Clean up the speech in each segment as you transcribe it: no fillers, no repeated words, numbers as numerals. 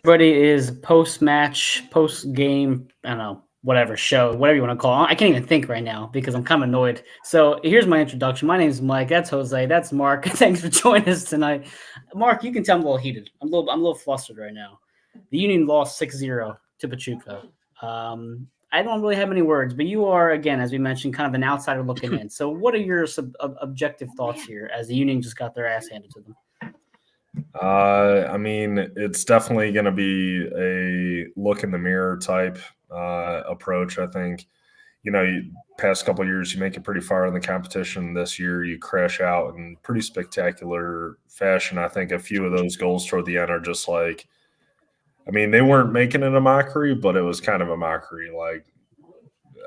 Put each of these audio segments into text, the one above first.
everybody. It is post-match, post-game, I don't know, whatever show, whatever you want to call it. I can't even think right now because I'm kind of annoyed. So here's my introduction. My name is Mike. That's Jose. That's Mark. Thanks for joining us tonight. Mark, you can tell I'm a little heated. I'm a little flustered right now. The Union lost 6-0 to Pachuca. I don't really have any words, but you are, again, as we mentioned, kind of an outsider looking in. So what are your objective thoughts here as the Union just got their ass handed to them? I mean, it's definitely going to be a look in the mirror type approach. I think, past couple of years, you make it pretty far in the competition. This year, you crash out in pretty spectacular fashion. I think a few of those goals toward the end are just like, I mean, they weren't making it a mockery, but it was kind of a mockery. Like,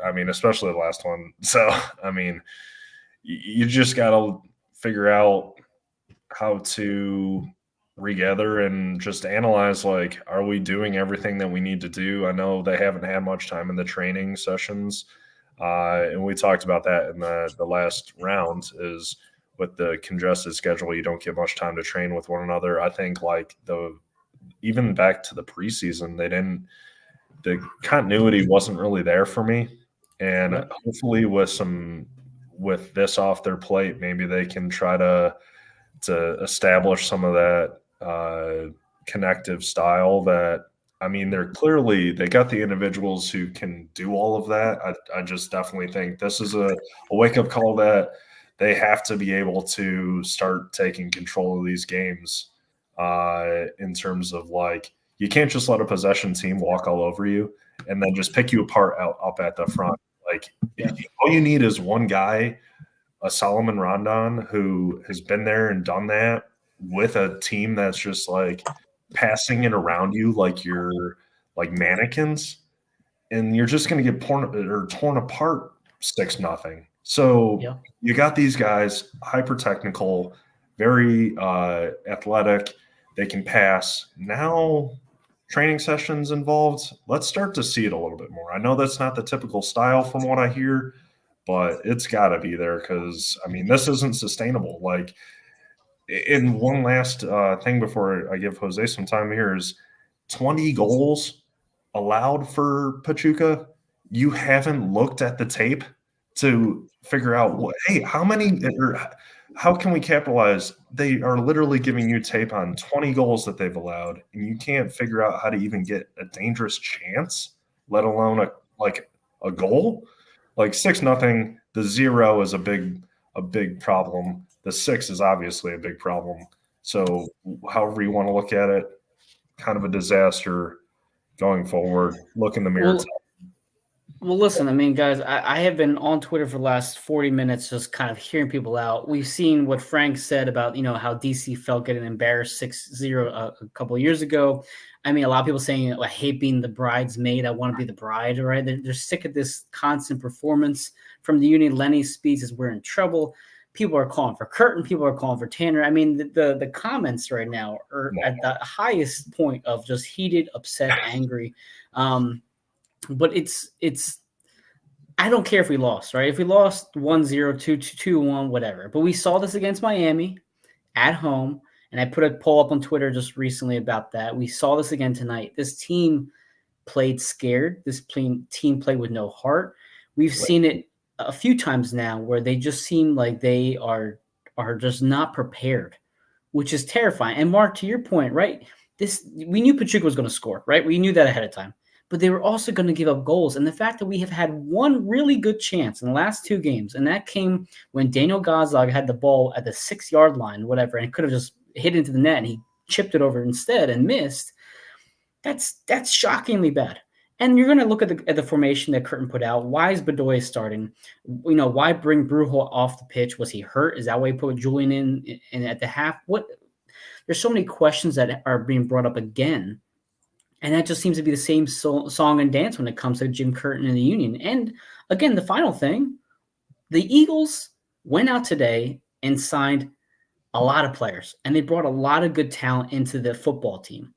I mean, especially the last one. So, I mean, you just got to figure out how to regather and just analyze, like, are we doing everything that we need to do? I know they haven't had much time in the training sessions, and we talked about that in the last round. Is with the congested schedule, you don't get much time to train with one another. I think like even back to the preseason, the continuity wasn't really there for me, and hopefully with this off their plate, maybe they can try to establish some of that connective style that, I mean, they got the individuals who can do all of that. I just definitely think this is a wake-up call that they have to be able to start taking control of these games in terms of, like, you can't just let a possession team walk all over you and then just pick you apart up at the front. Like, all you need is one guy, a Solomon Rondon, who has been there and done that with a team that's just like passing it around you like you're like mannequins, and you're just going to get torn apart 6-0. So you got these guys, hyper technical, very athletic. They can pass. Now training sessions involved. Let's start to see it a little bit more. I know that's not the typical style from what I hear, but it's got to be there because, I mean, this isn't sustainable. Like, in one last thing before I give Jose some time here is 20 goals allowed for Pachuca. You haven't looked at the tape to figure out, hey, how can we capitalize? They are literally giving you tape on 20 goals that they've allowed, and you can't figure out how to even get a dangerous chance, let alone a goal. Like 6-0, the 0 is a big problem. The 6 is obviously a big problem. So however you want to look at it, kind of a disaster going forward. Look in the mirror. Well, listen, I mean, guys, I have been on Twitter for the last 40 minutes just kind of hearing people out. We've seen what Frank said about, how DC felt getting embarrassed 6-0 a couple of years ago. I mean, a lot of people saying, I hate being the bridesmaid. I want to be the bride, right? They're sick of this constant performance from the Union. Lenny's speech is we're in trouble. People are calling for Curtin. People are calling for Tanner. I mean, the comments right now are at the highest point of just heated, upset, angry. But it's I don't care if we lost, right? If we lost 1-0, 2-1, whatever. But we saw this against Miami at home, and I put a poll up on Twitter just recently about that. We saw this again tonight. This team played scared. This team played with no heart. We've seen it a few times now where they just seem like they are just not prepared, which is terrifying. And Mark, to your point, right? We knew Pachuca was going to score, right? We knew that ahead of time. But they were also going to give up goals. And the fact that we have had one really good chance in the last 2 games, and that came when Daniel Gazdag had the ball at the 6-yard line, whatever, and could have just hit into the net, and he chipped it over instead and missed. That's shockingly bad. And you're going to look at the formation that Curtin put out. Why is Bedoya starting? Why bring Brujo off the pitch? Was he hurt? Is that why he put Julian in at the half? There's so many questions that are being brought up again. And that just seems to be the same song and dance when it comes to Jim Curtin and the Union. And again, the final thing, the Eagles went out today and signed a lot of players, and they brought a lot of good talent into the football team.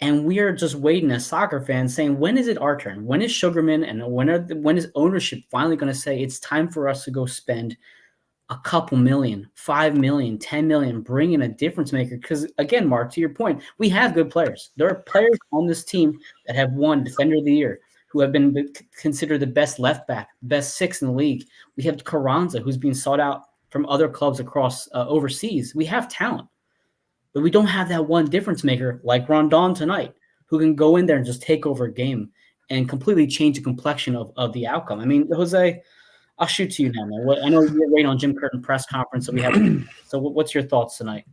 And we are just waiting as soccer fans saying, when is it our turn? When is Sugarman and when is ownership finally going to say it's time for us to go spend a couple million, 5 million, 10 million, bring in a difference maker. Because again, Mark, to your point, we have good players. There are players on this team that have won Defender of the Year, who have been considered the best left back, best six in the league. We have Carranza, who's being sought out from other clubs across overseas. We have talent, but we don't have that one difference maker like Rondon tonight, who can go in there and just take over a game and completely change the complexion of the outcome. I mean, Jose, I'll shoot to you now, man. I know you're waiting on Jim Curtin press conference, so we have. So, what's your thoughts tonight?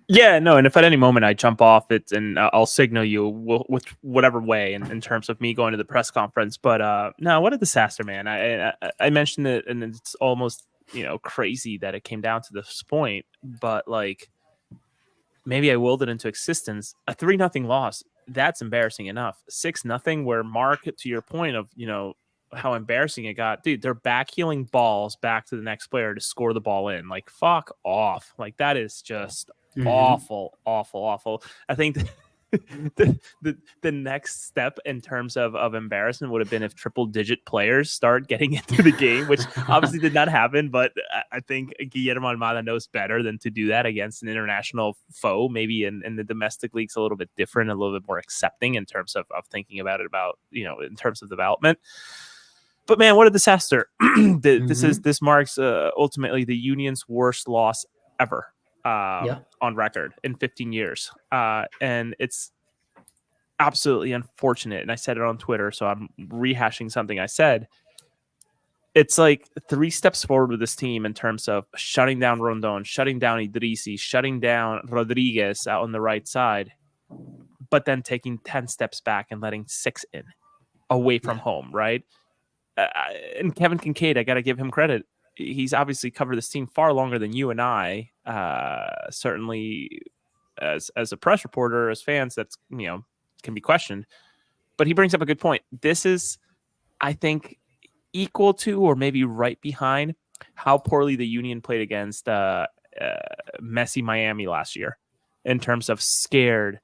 Yeah, no, and if at any moment I jump off it, and I'll signal you with whatever way in terms of me going to the press conference. But no, what a disaster, man! I mentioned it, and it's almost crazy that it came down to this point. But like, maybe I willed it into existence. A 3-0 loss, that's embarrassing enough. 6-0, where Mark, to your point of how embarrassing it got, dude, they're backheeling balls back to the next player to score the ball in. Like, fuck off. Like, that is just awful. I think the next step in terms of embarrassment would have been if triple-digit players start getting into the game, which obviously did not happen, but I think Guillermo Almada knows better than to do that against an international foe. Maybe in the domestic league's a little bit different, a little bit more accepting in terms of thinking about it, in terms of development. But man, what a disaster. This marks ultimately the Union's worst loss ever on record in 15 years. And it's absolutely unfortunate. And I said it on Twitter, so I'm rehashing something I said. It's like 3 steps forward with this team in terms of shutting down Rondon, shutting down Idrissi, shutting down Rodriguez out on the right side, but then taking 10 steps back and letting 6 in away from home, right? And Kevin Kincaid, I got to give him credit. He's obviously covered this team far longer than you and I. Certainly, as a press reporter, as fans, that's can be questioned. But he brings up a good point. This is, I think, equal to or maybe right behind how poorly the Union played against messy Miami last year, in terms of scared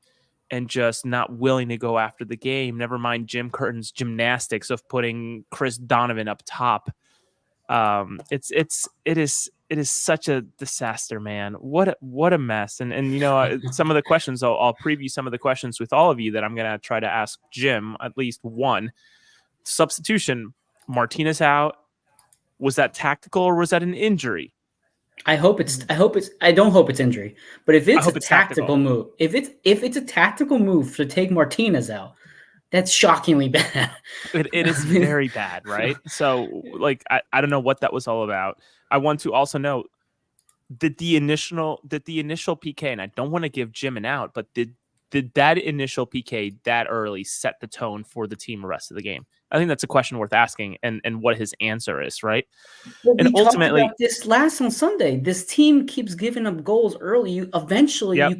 and just not willing to go after the game. Never mind Jim Curtin's gymnastics of putting Chris Donovan up top. It is such a disaster, man. What a mess. And some of the questions, I'll preview some of the questions with all of you that I'm going to try to ask Jim, at least one. Substitution, Martinez out. Was that tactical or was that an injury? I don't hope it's injury, but if it's a tactical move, if it's a tactical move to take Martinez out, that's shockingly bad. It is very bad, right? So, like, I don't know what that was all about. I want to also note that the initial PK, and I don't want to give Jim an out, but did that initial PK that early set the tone for the team the rest of the game? I think that's a question worth asking, and what his answer is, right? Well, and ultimately, talked about this last on Sunday. This team keeps giving up goals early. You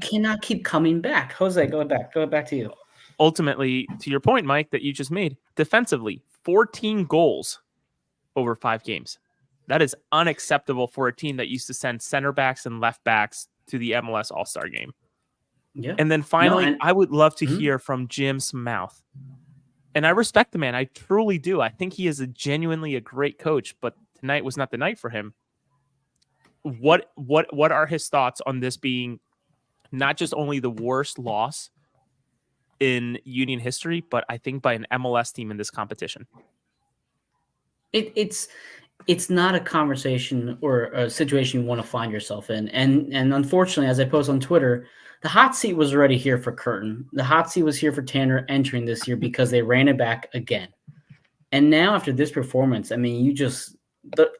cannot keep coming back. Jose, go back to you. Ultimately, to your point, Mike, that you just made, defensively, 14 goals over 5 games. That is unacceptable for a team that used to send center backs and left backs to the MLS All-Star game. Yeah. And then finally, I would love to hear from Jim's mouth. And I respect the man. I truly do. I think he is genuinely a great coach, but tonight was not the night for him. What are his thoughts on this being not just only the worst loss in Union history, but I think by an MLS team in this competition? It's not a conversation or a situation you want to find yourself in. And unfortunately, as I post on Twitter, the hot seat was already here for Curtin. The hot seat was here for Tanner entering this year because they ran it back again. And now after this performance, I mean,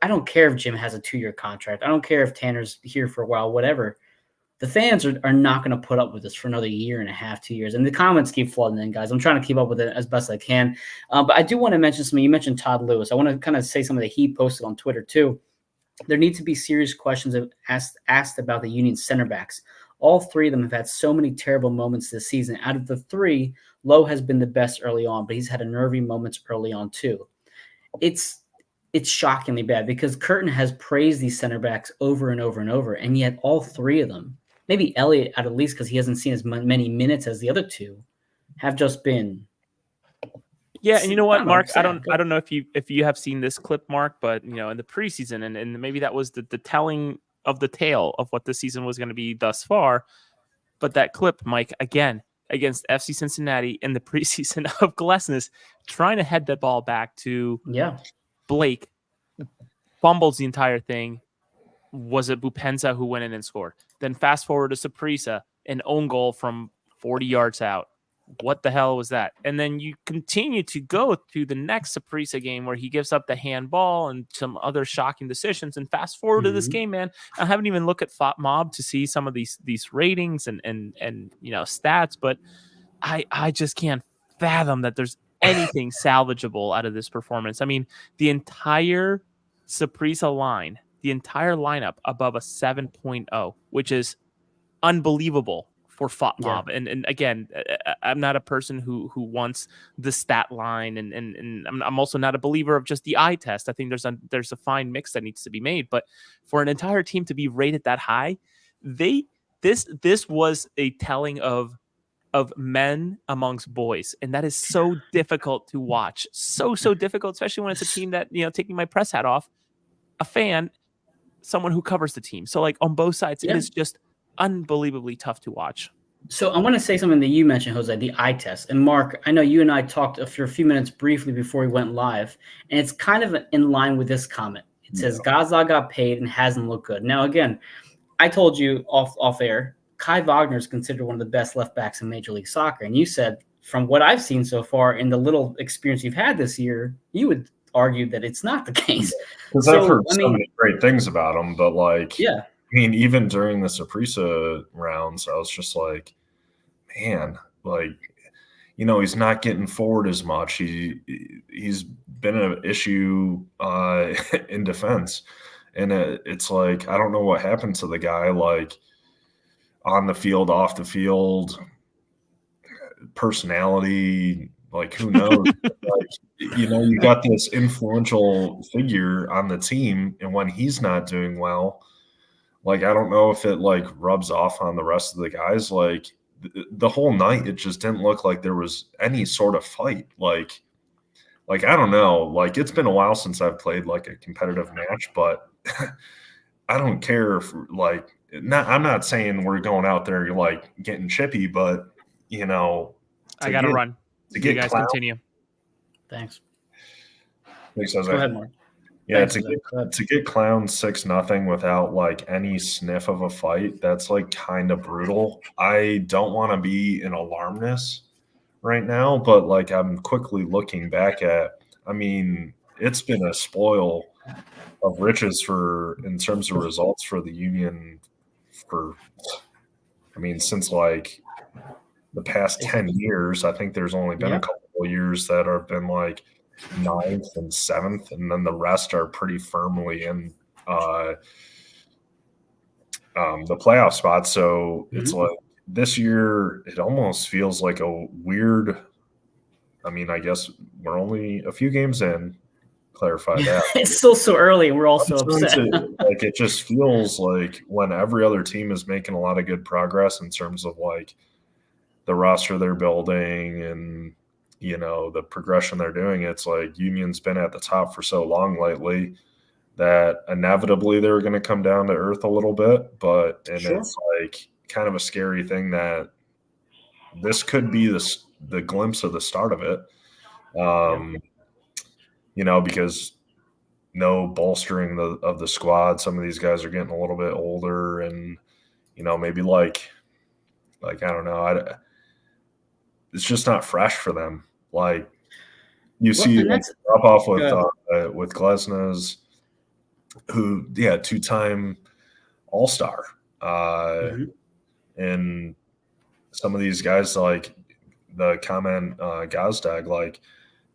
I don't care if Jim has a 2-year contract. I don't care if Tanner's here for a while, whatever. The fans are not going to put up with this for another 1.5 years, 2 years. And the comments keep flooding in, guys. I'm trying to keep up with it as best I can. But I do want to mention something. You mentioned Todd Lewis. I want to kind of say something that he posted on Twitter too. There need to be serious questions asked about the Union center backs. All 3 of them have had so many terrible moments this season. Out of the 3, Lowe has been the best early on, but he's had nervy moments early on too. It's shockingly bad because Curtin has praised these center backs over and over and over, and yet all 3 of them, maybe Elliott at least because he hasn't seen as many minutes as the other 2, have just been Yeah, and you know what, Mark? sad. I don't know if you have seen this clip, Mark, but you know, in the preseason, and maybe that was the telling of the tale of what the season was going to be thus far. But that clip, Mike, again against FC Cincinnati in the preseason of Glesnes, trying to head that ball back to Blake, fumbles the entire thing. Was it Bupenza who went in and scored? Then fast forward to Saprissa, an own goal from 40 yards out. What the hell was that? And then you continue to go to the next Saprissa game where he gives up the handball and some other shocking decisions. And fast forward to this game, man, I haven't even looked at Mob to see some of these ratings and you know, stats, but I just can't fathom that there's anything salvageable out of this performance. I mean, the entire Saprissa line, the entire lineup above a 7.0, which is unbelievable for FOTMOB. Yeah. And again, I'm not a person who wants the stat line, and I'm also not a believer of just the eye test. I think there's a fine mix that needs to be made. But for an entire team to be rated that high, this was a telling of men amongst boys, and that is so difficult to watch. So difficult, especially when it's a team that, you know, taking my press hat off, a fan, someone who covers the team. So like on both sides, it is just unbelievably tough to watch. So I want to say something that you mentioned, Jose, the eye test. And Mark, I know you and I talked for a few minutes briefly before we went live, and it's kind of in line with this comment. It says Gazza got paid and hasn't looked good. Now, again, I told you off air, Kai Wagner is considered one of the best left backs in Major League Soccer. And you said, from what I've seen so far in the little experience you've had this year, you would argue that it's not the case. Because I've heard so many great things about him, but like, I mean, even during the Saprissa rounds, I was just like, man, like, you know, he's not getting forward as much. He's been an issue in defense. And it's like, I don't know what happened to the guy, like on the field, off the field, personality, like who knows? Like, you know, you got this influential figure on the team, and when he's not doing well, like, I don't know if it like rubs off on the rest of the guys. Like the whole night, it just didn't look like there was any sort of fight. Like I don't know. Like, it's been a while since I've played like a competitive match, but I don't care if like I'm not saying we're going out there like getting chippy, but you know, I gotta run. You guys continue. Thanks. Thanks, Jose. Go ahead, Mark. Yeah, to get clowned 6-0 without like any sniff of a fight, that's like kind of brutal. I don't want to be an alarmness right now, but like I'm quickly looking back at, I mean, it's been a spoil of riches in terms of results for the Union for, I mean, since like the past 10 years. I think there's only been a couple of years that have been like 9th and 7th, and then the rest are pretty firmly in the playoff spot. So it's like this year, it almost feels like a weird, I mean, I guess we're only a few games in, clarify that. It's still so early, and we're all so upset. Like, it just feels like when every other team is making a lot of good progress in terms of like the roster they're building and, you know, the progression they're doing, it's like Union's been at the top for so long lately that inevitably they're going to come down to earth a little bit. But it's like kind of a scary thing that this could be the glimpse of the start of it. You know, because no bolstering of the squad. Some of these guys are getting a little bit older, and, you know, maybe like I don't know. It's just not fresh for them. Like, you see like, drop off with Glesnes, who, 2-time All-Star. And some of these guys, like the comment Gazdag, like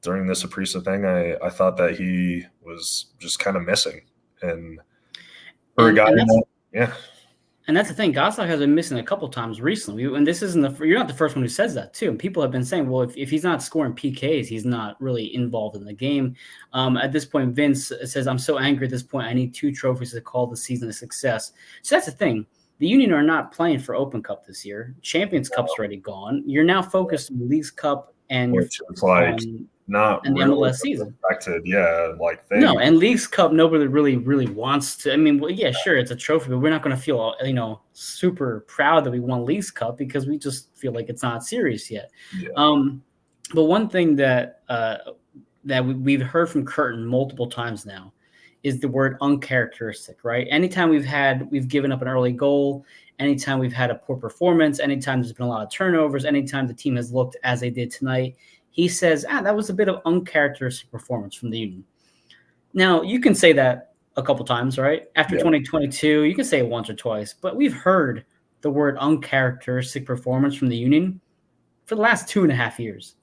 during this Saprissa thing, I thought that he was just kind of missing. And for a guy And that's the thing. Goslock has been missing a couple times recently. And this isn't you're not the first one who says that, too. And people have been saying, well, if he's not scoring PKs, he's not really involved in the game. At this point, Vince says, I'm so angry at this point. I need 2 trophies to call the season a success. So that's the thing. The Union are not playing for Open Cup this year. Champions Cup's already gone. You're now focused on Leagues Cup, and it's like not in the really MLS season. affected. Yeah, like No, and Leagues Cup, nobody really wants to. I mean, well, yeah, sure, it's a trophy, but we're not going to feel, super proud that we won Leagues Cup because we just feel like it's not serious yet. Yeah. But one thing that we've heard from Curtin multiple times now is the word uncharacteristic, right? Anytime we've given up an early goal, anytime we've had a poor performance, anytime there's been a lot of turnovers, anytime the team has looked as they did tonight, he says, that was a bit of uncharacteristic performance from the Union. Now, you can say that a couple times, right? After 2022, you can say it once or twice, but we've heard the word uncharacteristic performance from the Union for the last 2.5 years.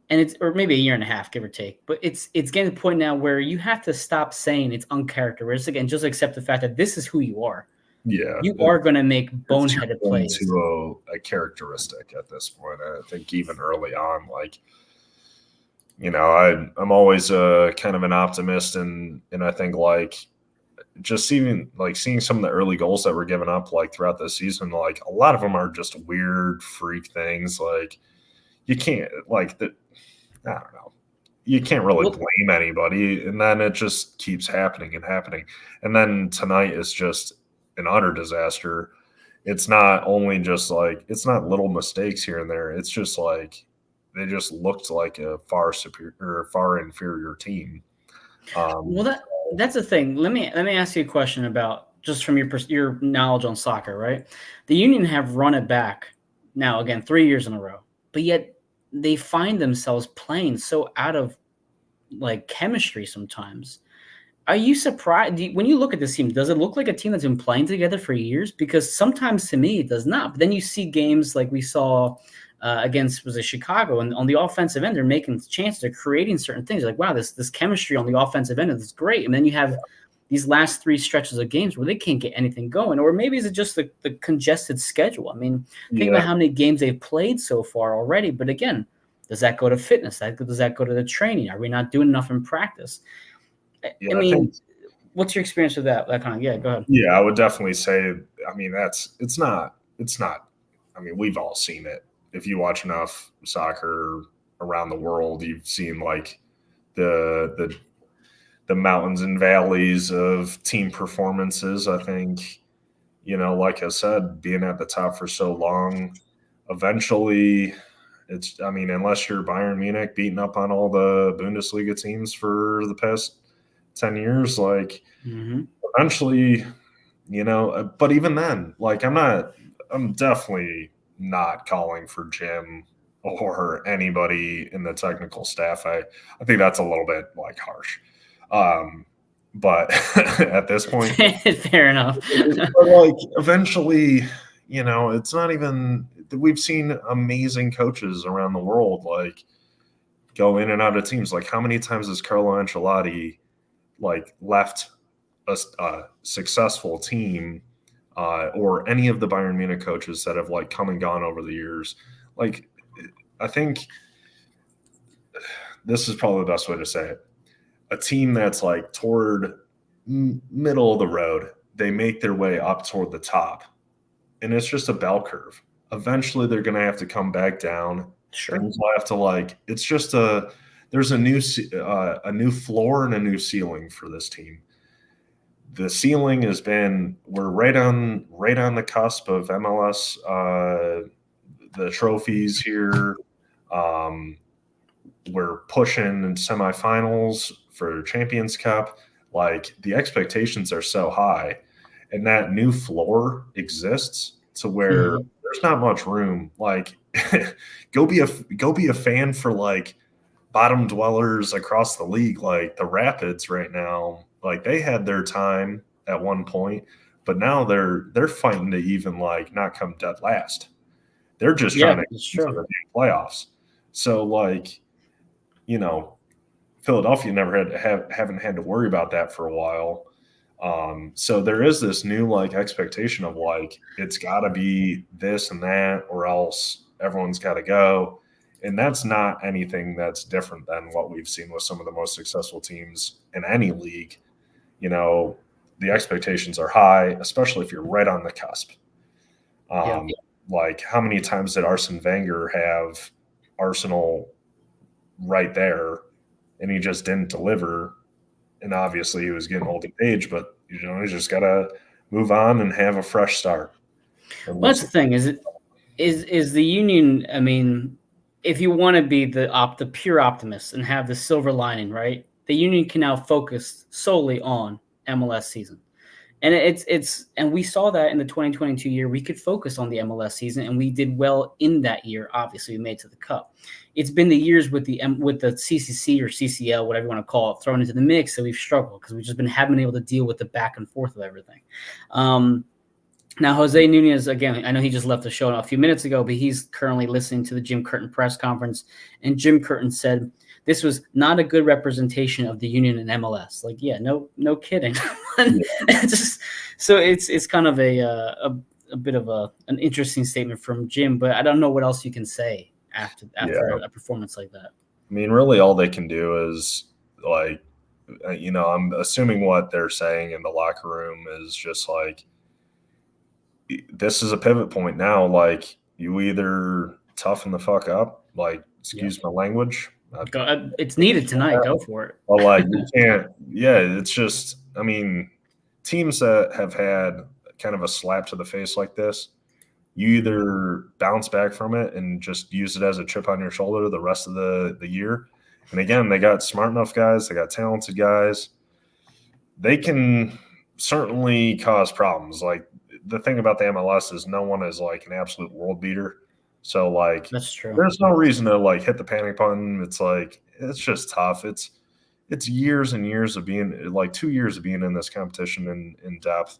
And or maybe a year and a half, give or take. But it's getting to the point now where you have to stop saying it's uncharacteristic and just accept the fact that this is who you are. Yeah. You are going to make boneheaded plays. To a characteristic at this point. I think even early on, like, I'm always kind of an optimist, and I think like just seeing some of the early goals that were given up like throughout the season, like a lot of them are just weird freak things. Like you can't I don't know. You can't really blame anybody, and then it just keeps happening and happening. And then tonight is just an utter disaster. It's not only just like it's not little mistakes here and there. It's just like they just looked like a far inferior team. Well, that's the thing. Let me ask you a question about just from your knowledge on soccer, right? The Union have run it back now again 3 years in a row, but yet they find themselves playing so out of like chemistry sometimes. Are you surprised when you look at this team? Does it look like a team that's been playing together for years? Because sometimes to me it does not. But then you see games like we saw against Chicago, and on the offensive end, they're making chances, they're creating certain things. Like, wow, this chemistry on the offensive end is great. And then you have these last 3 stretches of games where they can't get anything going. Or maybe is it just the congested schedule? I mean, think about how many games they've played so far already. But again, does that go to fitness? Does that go to the training? Are we not doing enough in practice? I mean, what's your experience with that? That kind of, go ahead. Yeah, I would definitely say, I mean, it's not, I mean, we've all seen it. If you watch enough soccer around the world, you've seen like the mountains and valleys of team performances. I think, like I said, being at the top for so long, eventually unless you're Bayern Munich beating up on all the Bundesliga teams for the past 10 years, like eventually, but even then, like I'm definitely not calling for Jim or anybody in the technical staff. I think that's a little bit like harsh. But at this point, fair enough. But like eventually, it's not even, we've seen amazing coaches around the world like go in and out of teams. Like how many times has Carlo Ancelotti like left a successful team, or any of the Bayern Munich coaches that have like come and gone over the years? Like, I think this is probably the best way to say it. A team that's like toward middle of the road, they make their way up toward the top, and it's just a bell curve. Eventually, they're going to have to come back down. Sure. Things will have to it's just there's a new floor and a new ceiling for this team. The ceiling has been, we're right on the cusp of MLS, the trophies here. We're pushing in semifinals for Champions Cup. Like the expectations are so high, and that new floor exists to where there's not much room. Like go be a fan for like bottom dwellers across the league, like the Rapids right now. Like they had their time at one point, but now they're fighting to even like not come dead last. They're just trying to get to the playoffs. So like, Philadelphia haven't had to worry about that for a while. So there is this new like expectation of like it's got to be this and that, or else everyone's got to go. And that's not anything that's different than what we've seen with some of the most successful teams in any league. The expectations are high, especially if you're right on the cusp. Like how many times did Arsene Wenger have Arsenal right there, and he just didn't deliver. And obviously, he was getting old age, but you just got to move on and have a fresh start. Well, that's the thing. Is the Union? I mean, if you want to be the pure optimist and have the silver lining, right? The Union can now focus solely on MLS season. And and we saw that in the 2022 year, we could focus on the MLS season, and we did well in that year. Obviously, we made it to the Cup. It's been the years with the CCC or CCL, whatever you want to call it, thrown into the mix that we've struggled because we've just haven't been able to deal with the back and forth of everything. Now, Jose Nunez, again, I know he just left the show a few minutes ago, but he's currently listening to the Jim Curtin press conference, and Jim Curtin said this was not a good representation of the Union and MLS. Like, yeah, no kidding. So it's kind of a bit of an interesting statement from Jim, but I don't know what else you can say after a performance like that. I mean, really, all they can do is like, I'm assuming what they're saying in the locker room is just like, this is a pivot point now. Like, you either toughen the fuck up, like, excuse my language. It's needed tonight. Go for it. Well, like, you can't. Yeah, it's just. I mean, teams that have had kind of a slap to the face like this, you either bounce back from it and just use it as a chip on your shoulder the rest of the year. And again, they got smart enough guys. They got talented guys. They can certainly cause problems. Like, the thing about the MLS is no one is like an absolute world beater. So, like, that's true. There's no reason to like hit the panic button. It's like, it's just tough. It's years and years of being, like 2 years of being in this competition in depth.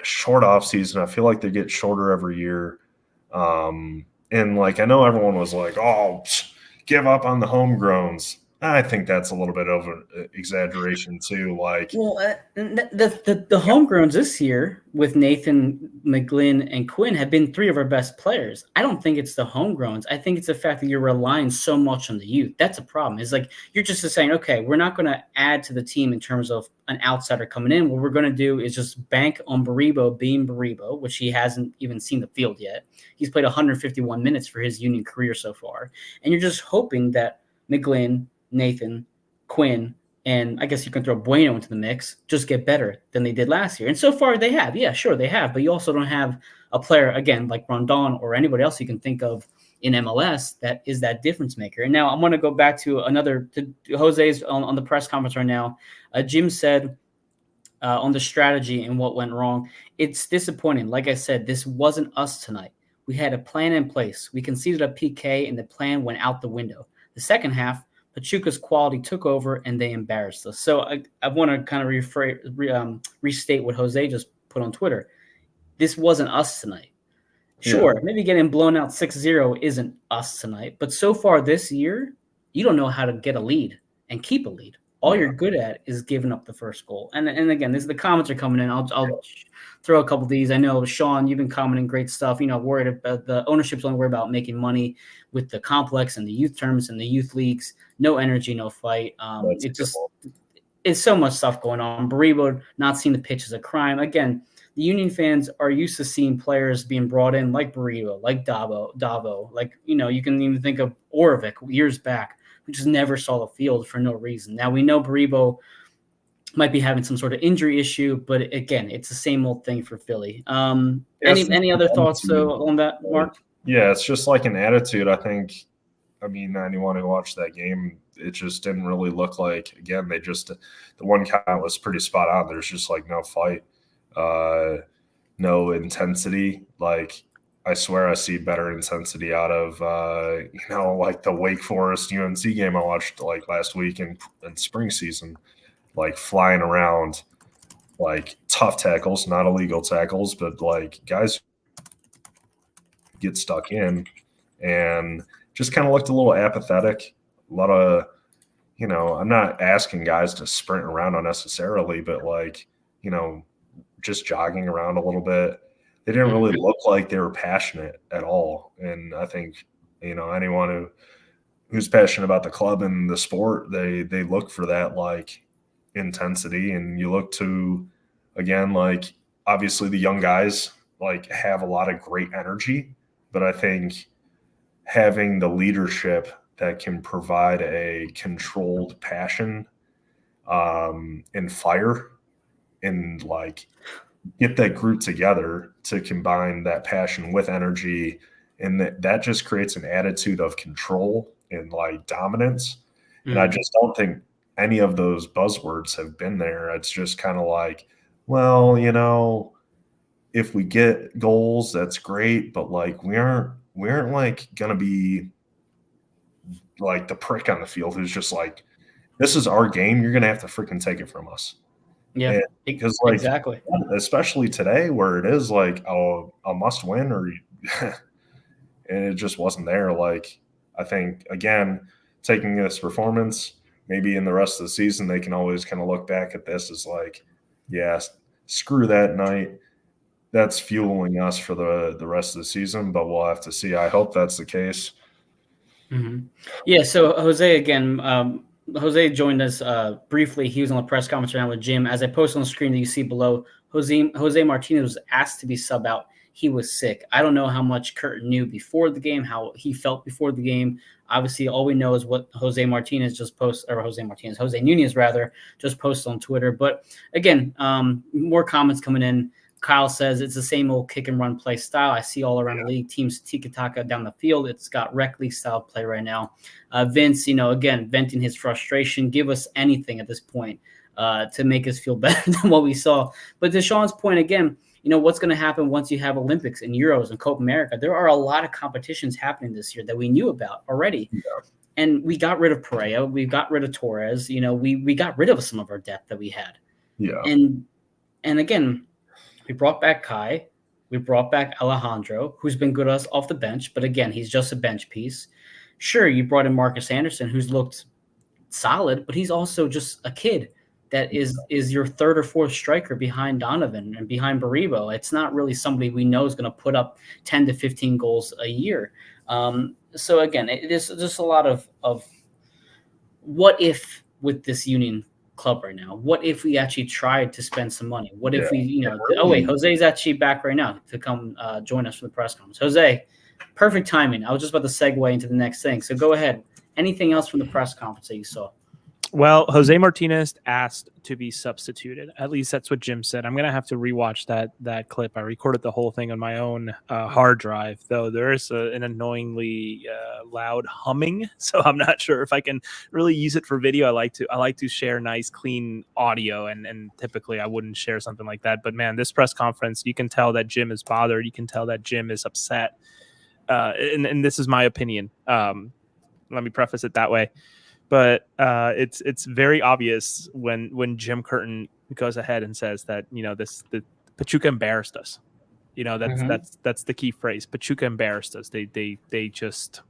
Short off season. I feel like they get shorter every year. And like, I know everyone was like, oh, give up on the homegrowns. I think that's a little bit of an exaggeration too. Like, well, the homegrowns this year with Nathan, McGlynn, and Quinn have been three of our best players. I don't think it's the homegrowns. I think it's the fact that you're relying so much on the youth. That's a problem. It's like you're just saying, okay, we're not going to add to the team in terms of an outsider coming in. What we're going to do is just bank on Baribo being Baribo, which he hasn't even seen the field yet. He's played 151 minutes for his Union career so far, and you're just hoping that McGlynn, Nathan, Quinn, and I guess you can throw Bueno into the mix, just get better than they did last year. And so far they have. Yeah, sure, they have. But you also don't have a player, again, like Rondon or anybody else you can think of in MLS that is that difference maker. And now I'm going to go back to Jose's on the press conference right now. Jim said on the strategy and what went wrong, it's disappointing. Like I said, this wasn't us tonight. We had a plan in place. We conceded a PK, and the plan went out the window. The second half, Pachuca's quality took over, and they embarrassed us. So I want to kind of restate what Jose just put on Twitter. This wasn't us tonight. Sure, maybe getting blown out 6-0 isn't us tonight, but so far this year, you don't know how to get a lead and keep a lead. All you're good at is giving up the first goal. And again, the comments are coming in. I'll throw a couple of these. I know, Sean, you've been commenting great stuff. Worried about the ownership's only worried about making money with the complex and the youth tournaments and the youth leagues. No energy, no fight. It's so much stuff going on. Baribo not seeing the pitch is a crime. Again, the Union fans are used to seeing players being brought in like Baribo, like Davo. Like, you can even think of Orovic years back. We just never saw the field for no reason. Now we know Baribo might be having some sort of injury issue, but again, it's the same old thing for Philly. Any other thoughts on that, Mark? Yeah, it's just like an attitude. I think, anyone who watched that game, it just didn't really look like, again, the one count was pretty spot on. There's just like no fight, no intensity. Like, I swear I see better intensity out of, like the Wake Forest UNC game I watched like last week in spring season, like flying around, like tough tackles, not illegal tackles, but like guys get stuck in and just kind of looked a little apathetic. A lot of, I'm not asking guys to sprint around unnecessarily, but like, just jogging around a little bit. They didn't really look like they were passionate at all. And I think, anyone who's passionate about the club and the sport, they look for that like intensity. And you look to, again, like obviously the young guys like have a lot of great energy, but I think having the leadership that can provide a controlled passion and fire and like get that group together to combine that passion with energy. And that just creates an attitude of control and like dominance. And I just don't think any of those buzzwords have been there. It's just kind of like, well, if we get goals, that's great, but like we aren't like gonna be like the prick on the field who's just like, this is our game. You're gonna have to freaking take it from us. Yeah, because like exactly. especially today where it is like a must win or and it just wasn't there. Like I think again, taking this performance, maybe in the rest of the season they can always kind of look back at this as like, yeah, screw that night. That's fueling us for the rest of the season, but we'll have to see. I hope that's the case. Yeah, so Jose again, Jose joined us briefly. He was on the press conference right now with Jim. As I posted on the screen that you see below, Jose Martinez was asked to be sub out. He was sick. I don't know how much Curtin knew before the game, how he felt before the game. Obviously, all we know is what Jose Nunez just posted on Twitter. But again, more comments coming in. Kyle says it's the same old kick and run play style I see all around the league. Teams tiki-taka down the field. It's got rec league style play right now. Vince, again, venting his frustration. Give us anything at this point to make us feel better than what we saw. But to Sean's point again, what's going to happen once you have Olympics and Euros and Copa America? There are a lot of competitions happening this year that we knew about already. Yeah. And we got rid of Pereira. We got rid of Torres. We got rid of some of our depth that we had. Yeah. And again, we brought back Kai. We brought back Alejandro, who's been good us off the bench. But again, he's just a bench piece. Sure, you brought in Marcus Anderson, who's looked solid, but he's also just a kid that is your third or fourth striker behind Donovan and behind Baribo. It's not really somebody we know is going to put up 10 to 15 goals a year. So again, it is just a lot of what if with this Union club right now. What if we actually tried to spend some money? What if we, Jose's actually back right now to come join us for the press conference. Jose, perfect timing. I was just about to segue into the next thing. So go ahead. Anything else from the press conference that you saw? Well, Jose Martinez asked to be substituted. At least that's what Jim said. I'm going to have to rewatch that clip. I recorded the whole thing on my own hard drive, though there is an annoyingly loud humming. So I'm not sure if I can really use it for video. I like to share nice, clean audio, and typically I wouldn't share something like that. But man, this press conference, you can tell that Jim is bothered. You can tell that Jim is upset. And this is my opinion. Let me preface it that way. But it's very obvious when Jim Curtin goes ahead and says that the Pachuca embarrassed us. That's the key phrase. Pachuca embarrassed us. They just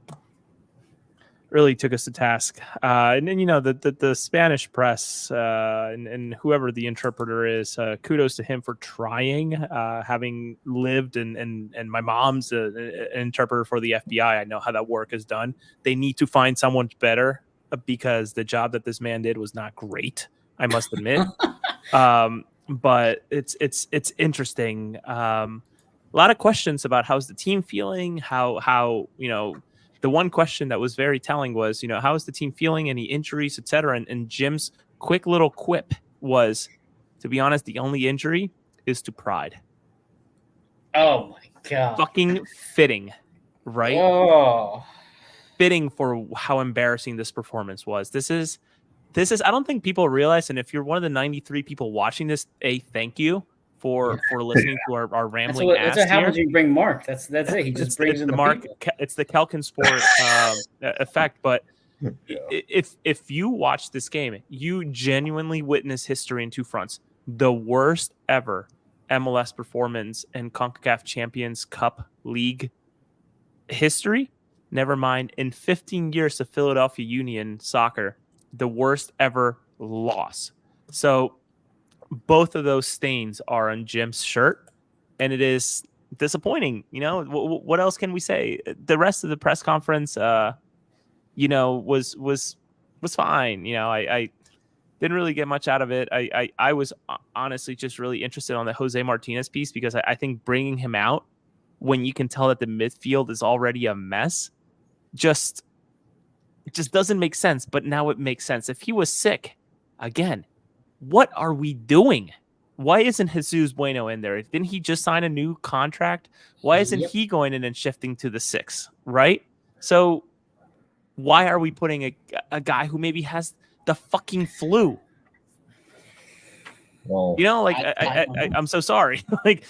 really took us to task. And then the Spanish press and whoever the interpreter is, kudos to him for trying. Having lived and my mom's an interpreter for the FBI, I know how that work is done. They need to find someone better, because the job that this man did was not great, I must admit. But it's interesting. A lot of questions about how's the team feeling, how the one question that was very telling was, how is the team feeling, any injuries, etc. And Jim's quick little quip was, to be honest, the only injury is to pride. Oh my God. Fucking fitting, right? Oh. Fitting for how embarrassing this performance was. This is I don't think people realize, and if you're one of the 93 people watching this, thank you for listening to our rambling that's what happens when you bring Mark. That's it. He just brings in the Mark. It's the Kelkin Sport effect. But if you watch this game, you genuinely witness history in two fronts. The worst ever MLS performance in CONCACAF Champions Cup League history. Never mind, in 15 years of Philadelphia Union soccer, the worst ever loss. So both of those stains are on Jim's shirt, and it is disappointing. What else can we say? The rest of the press conference, was fine. I didn't really get much out of it. I was honestly just really interested on the Jose Martinez piece, because I think bringing him out when you can tell that the midfield is already a mess, just It just doesn't make sense, but now it makes sense. If he was sick, again, what are we doing? Why isn't Jesus Bueno in there? Didn't he just sign a new contract? Why isn't he going in and shifting to the 6, right? So why are we putting a guy who maybe has the fucking flu? Well, Like I'm so sorry. Like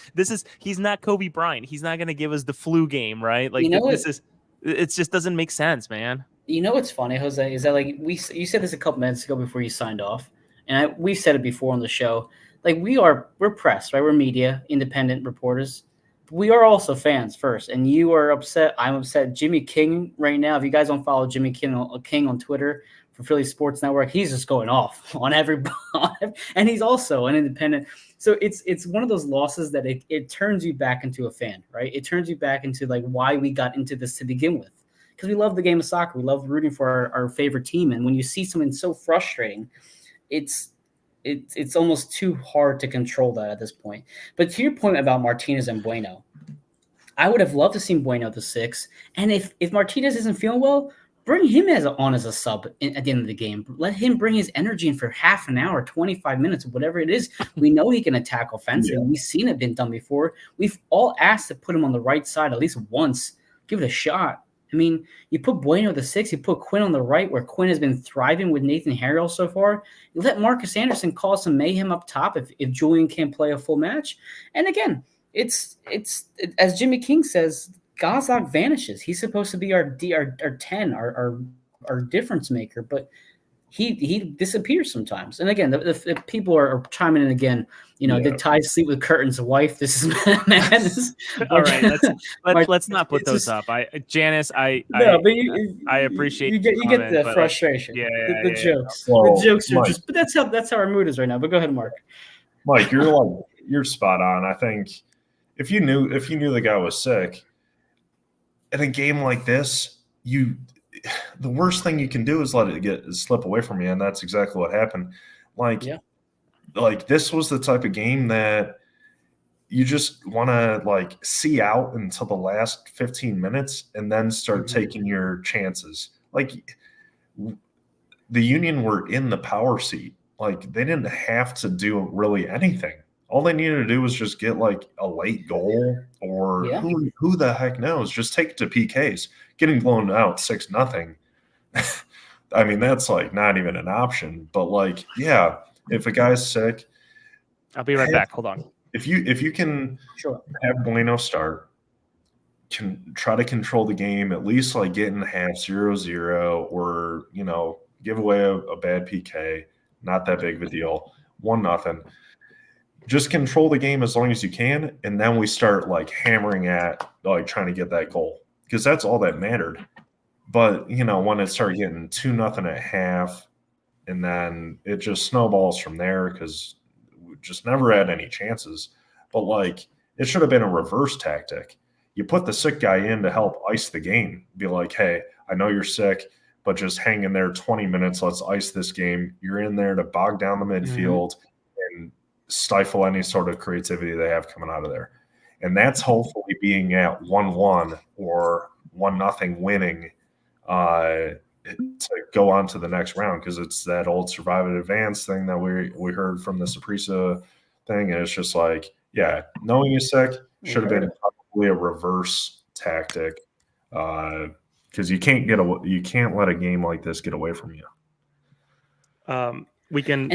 he's not Kobe Bryant. He's not going to give us the flu game, right? Like it just doesn't make sense, man. You know what's funny, Jose, is that like you said this a couple minutes ago before you signed off, and we've said it before on the show. Like we're press, right? We're media, independent reporters. We are also fans first, and you are upset. I'm upset. Jimmy King right now. If you guys don't follow Jimmy King on Twitter for Philly Sports Network, he's just going off on everybody, and he's also an independent. So it's one of those losses that it turns you back into a fan, right? It turns you back into like why we got into this to begin with. Because we love the game of soccer. We love rooting for our favorite team. And when you see something so frustrating, it's almost too hard to control that at this point. But to your point about Martinez and Bueno, I would have loved to see Bueno the 6. And if Martinez isn't feeling well, bring him on as a sub at the end of the game. Let him bring his energy in for half an hour, 25 minutes, whatever it is. We know he can attack offensively. Yeah. We've seen it been done before. We've all asked to put him on the right side at least once. Give it a shot. I mean, you put Bueno the 6, you put Quinn on the right, where Quinn has been thriving with Nathan Harrell so far. You let Marcus Anderson cause some mayhem up top if Julian can't play a full match. And again, it's as Jimmy King says, Gazak vanishes. He's supposed to be our 10, our difference maker, but he disappears sometimes. And again, the people are chiming in again. Did Ty sleep with Curtin's wife? This is madness. All right, let's not put those up. Janice, I appreciate you get the frustration. Like, the jokes. Well, the jokes are Mike, just. But that's how our mood is right now. But go ahead, Mark. Mike, you're spot on. I think if you knew the guy was sick in a game like this, the worst thing you can do is let it slip away from you, and that's exactly what happened. Like this was the type of game that you just want to see out until the last 15 minutes and then start taking your chances. Like the Union were in the power seat. Like they didn't have to do really anything. All they needed to do was just get a late goal or who the heck knows, just take it to PKs. Getting blown out 6-0. I mean, that's not even an option. But if a guy's sick, I'll be right back. Hold on. If you can have Bueno start, can try to control the game, at least get in half 0-0 or give away a bad PK, not that big of a deal. 1-0. Just control the game as long as you can, and then we start hammering at trying to get that goal. Because that's all that mattered. But, when it started getting 2-0 at half, and then it just snowballs from there because we just never had any chances. But, it should have been a reverse tactic. You put the sick guy in to help ice the game. Be like, hey, I know you're sick, but just hang in there 20 minutes. Let's ice this game. You're in there to bog down the midfield and stifle any sort of creativity they have coming out of there. And that's hopefully being at 1-1 or 1-0 winning to go on to the next round, because it's that old survive and advance thing that we heard from the Saprissa thing. And it's just knowing you're sick should have been probably a reverse tactic, because you can't let a game like this get away from you. We can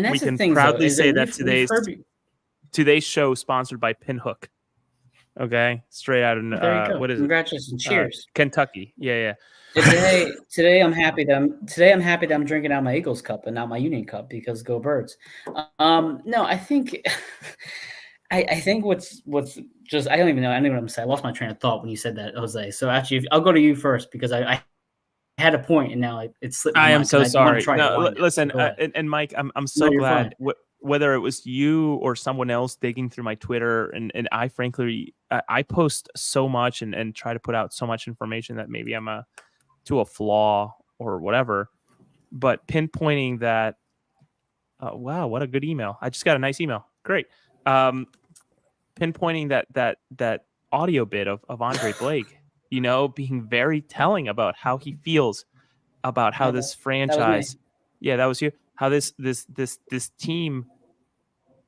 proudly say that today's show sponsored by Pinhook. Okay, straight out of what is Congratulations. it? Cheers. Kentucky. Yeah. Today I'm happy that I'm drinking out my Eagles cup and not my Union cup, because go Birds. No, I think I think what's just, I don't even know what I'm going to say. I lost my train of thought when you said that, Jose. So actually, I'll go to you first, because I had a point and now it slipped. I am so sorry. No, listen, and Mike, I'm so glad. Whether it was you or someone else digging through my Twitter, and I frankly, I post so much and try to put out so much information that maybe I'm to a flaw or whatever, but pinpointing that, wow, what a good email. I just got a nice email. Great. Pinpointing that audio bit of Andre Blake, being very telling about how he feels about how this franchise, that was you, how this team,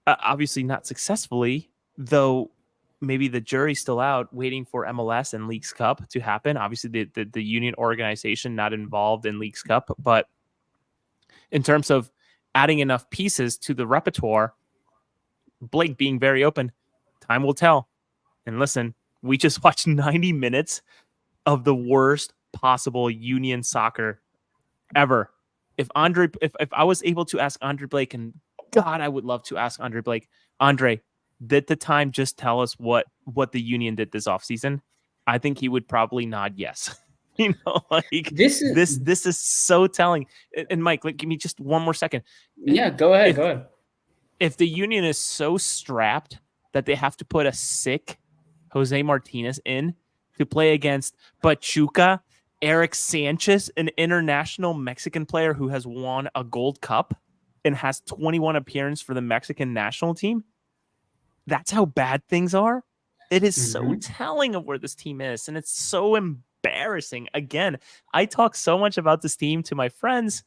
obviously not successfully, though maybe the jury's still out, waiting for MLS and Leagues Cup to happen. Obviously, the union organization not involved in Leagues Cup, but in terms of adding enough pieces to the repertoire, Blake being very open, time will tell. And listen, we just watched 90 minutes of the worst possible union soccer ever. If I was able to ask Andre Blake, and God, I would love to ask Andre Blake, Andre, did the time just tell us what the union did this offseason? I think he would probably nod yes. Like this is so telling. And Mike, like, give me just one more second. Yeah, go ahead. If the union is so strapped that they have to put a sick Jose Martinez in to play against Pachuca, Eric Sanchez, an international Mexican player who has won a Gold Cup and has 21 appearances for the Mexican national team, that's how bad things are. It is so telling of where this team is, and it's so embarrassing. Again, I talk so much about this team to my friends,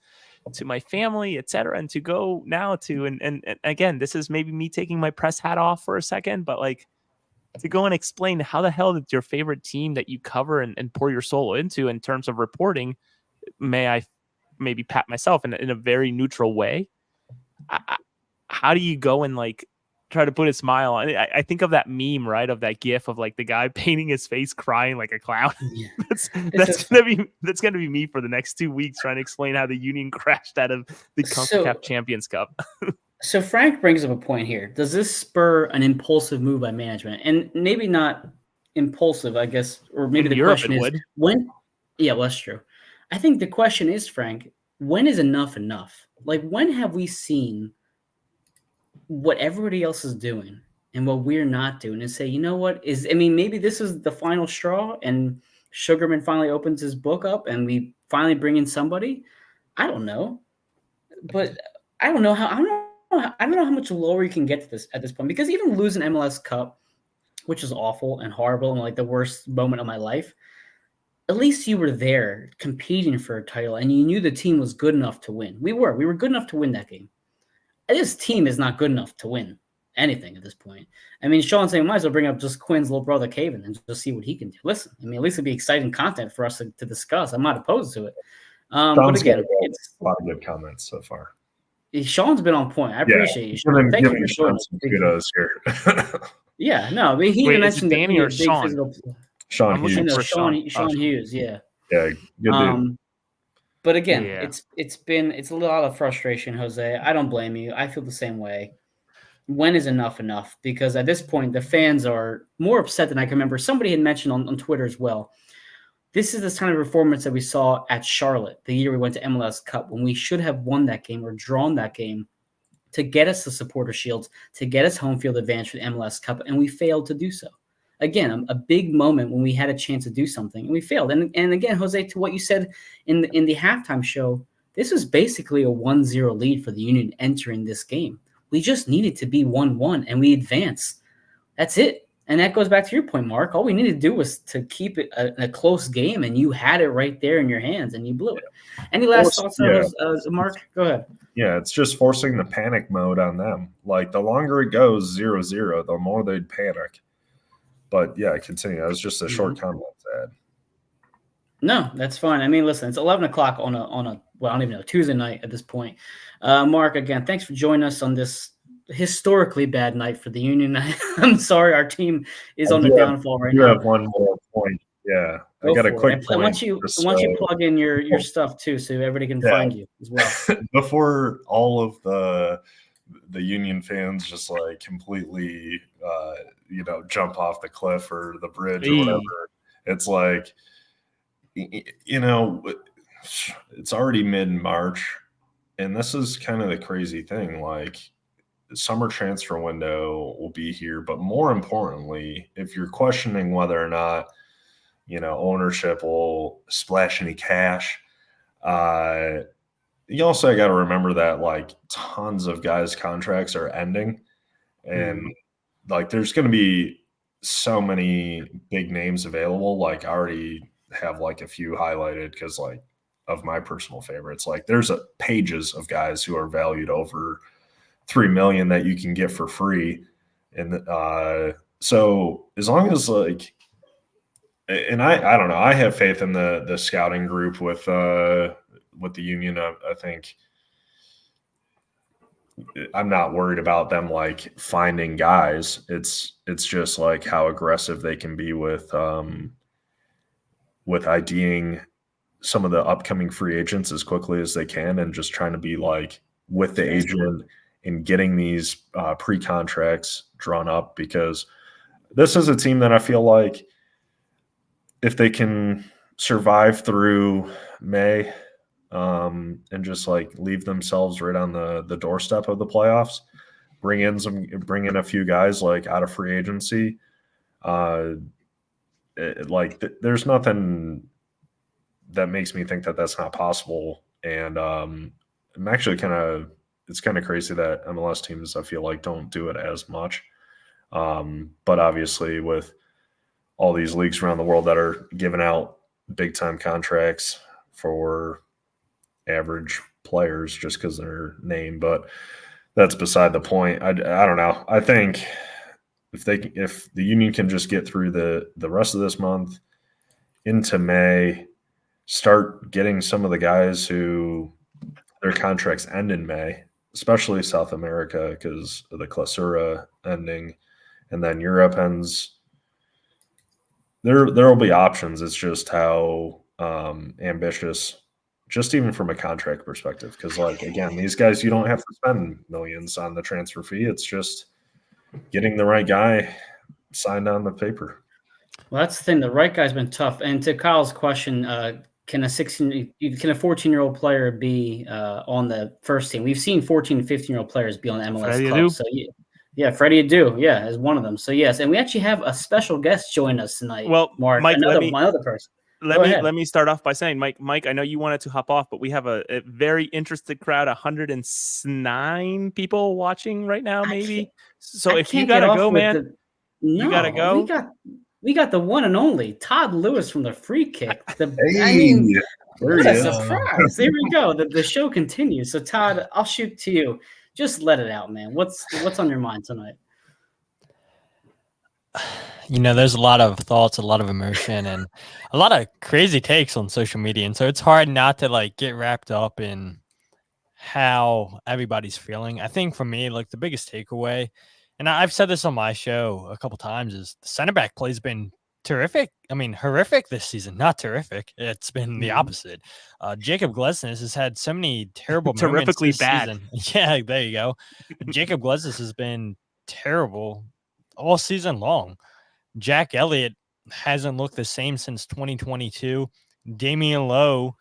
to my family, etc., and to go now to and again, this is maybe me taking my press hat off for a second, but like to go and explain how the hell did your favorite team that you cover and pour your soul into in terms of reporting, may I maybe pat myself in a very neutral way. How do you go and like try to put a smile on it? I think of that meme, right, of that gif of like the guy painting his face crying like a clown. Yeah. that's gonna be me for the next 2 weeks, trying to explain how the union crashed out of the CONCACAF Champions Cup. So Frank brings up a point here. Does this spur an impulsive move by management? And maybe not impulsive, I guess, or maybe the question is when. Yeah, well, that's true. I think the question is, Frank, when is enough enough? Like, when have we seen what everybody else is doing and what we're not doing and say, you know what is, I mean, maybe this is the final straw and Sugarman finally opens his book up and we finally bring in somebody. I don't know, but I don't know how much lower you can get to this at this point, because even losing MLS Cup, which is awful and horrible and like the worst moment of my life, at least you were there competing for a title and you knew the team was good enough to win. We were good enough to win that game. This team is not good enough to win anything at this point. I mean, Sean saying might as well bring up just Quinn's little brother, Caven, and just see what he can do. Listen, I mean, at least it'd be exciting content for us to discuss. I'm not opposed to it. But again, it's a lot of good comments so far. Sean's been on point. I appreciate you, Sean. Thank you for showing us. Kudos here. Yeah, no, I mean, he even mentioned Danny or Sean? Sean Hughes. Sean Hughes, yeah. Yeah, good dude. But again, it's a lot of frustration, Jose. I don't blame you. I feel the same way. When is enough enough? Because at this point, the fans are more upset than I can remember. Somebody had mentioned on Twitter as well. This is the kind of performance that we saw at Charlotte the year we went to MLS Cup, when we should have won that game or drawn that game to get us the supporter shields, to get us home field advantage for the MLS Cup, and we failed to do so. Again, a big moment when we had a chance to do something, and we failed. And again, Jose, to what you said in the halftime show, this was basically a 1-0 lead for the Union entering this game. We just needed to be 1-1, and we advance. That's it. And that goes back to your point, Mark. All we needed to do was to keep it a close game, and you had it right there in your hands, and you blew it. Any last thoughts on those, Mark? Go ahead. Yeah, it's just forcing the panic mode on them. Like, the longer it goes 0-0, the more they'd panic. But, yeah, continue. That was just a short comment to add. No, that's fine. I mean, listen, it's 11 o'clock on a well, I don't even know, Tuesday night at this point. Mark, again, thanks for joining us on this historically bad night for the Union. I'm sorry, our team is on the downfall right now. You have one more point. Yeah, I got a quick point. Once you plug in your stuff too, so everybody can find you as well. Before all of the Union fans just like completely, jump off the cliff or the bridge or whatever, it's like, it's already mid-March, and this is kind of the crazy thing. Like, the summer transfer window will be here, but more importantly, if you're questioning whether or not, ownership will splash any cash, you also got to remember that like tons of guys' contracts are ending, and like there's going to be so many big names available. Like, I already have like a few highlighted because like of my personal favorites. Like there's pages of guys who are valued over $3 million that you can get for free. And so as long as like, and I don't know, I have faith in the scouting group with the Union. I think I'm not worried about them like finding guys. It's just like how aggressive they can be with IDing some of the upcoming free agents as quickly as they can, and just trying to be like with the agent and getting these pre-contracts drawn up, because this is a team that I feel like if they can survive through May and just like leave themselves right on the doorstep of the playoffs, bring in a few guys like out of free agency, there's nothing that makes me think that that's not possible. And I'm actually it's kind of crazy that MLS teams, I feel like, don't do it as much. But obviously with all these leagues around the world that are giving out big time contracts for average players just because of their name, but that's beside the point. I don't know. I think if the Union can just get through the rest of this month into May, start getting some of the guys who their contracts end in May, especially South America because of the Clausura ending, and then Europe ends. There will be options. It's just how ambitious, just even from a contract perspective. Because, like, again, these guys, you don't have to spend millions on the transfer fee. It's just getting the right guy signed on the paper. Well, that's the thing. The right guy's been tough. And to Kyle's question, can a 14-year-old player be on the first team? We've seen 14 and 15-year-old players be on the MLS Freddie club. Adu. So yeah, Freddie Adu, is one of them. So yes, and we actually have a special guest join us tonight. Well, Mark, Mike, my other person. Let me start off by saying, Mike, I know you wanted to hop off, but we have a very interested crowd, 109 people watching right now, maybe. So if you gotta go, man, you gotta go. We got the one and only Todd Lewis from the Free Kick. Hey, what a surprise! There we go. The show continues. So Todd, I'll shoot to you. Just let it out, man. What's on your mind tonight? There's a lot of thoughts, a lot of emotion, and a lot of crazy takes on social media. And so it's hard not to like get wrapped up in how everybody's feeling. I think for me, like the biggest takeaway, and I've said this on my show a couple times, is the center back play's been terrific. I mean, horrific this season, not terrific. It's been the opposite. Jacob Glesnes has had so many terrible terrifically moments this bad. Season. Yeah, there you go. Jacob Glesnes has been terrible all season long. Jack Elliott hasn't looked the same since 2022. Damian Lowe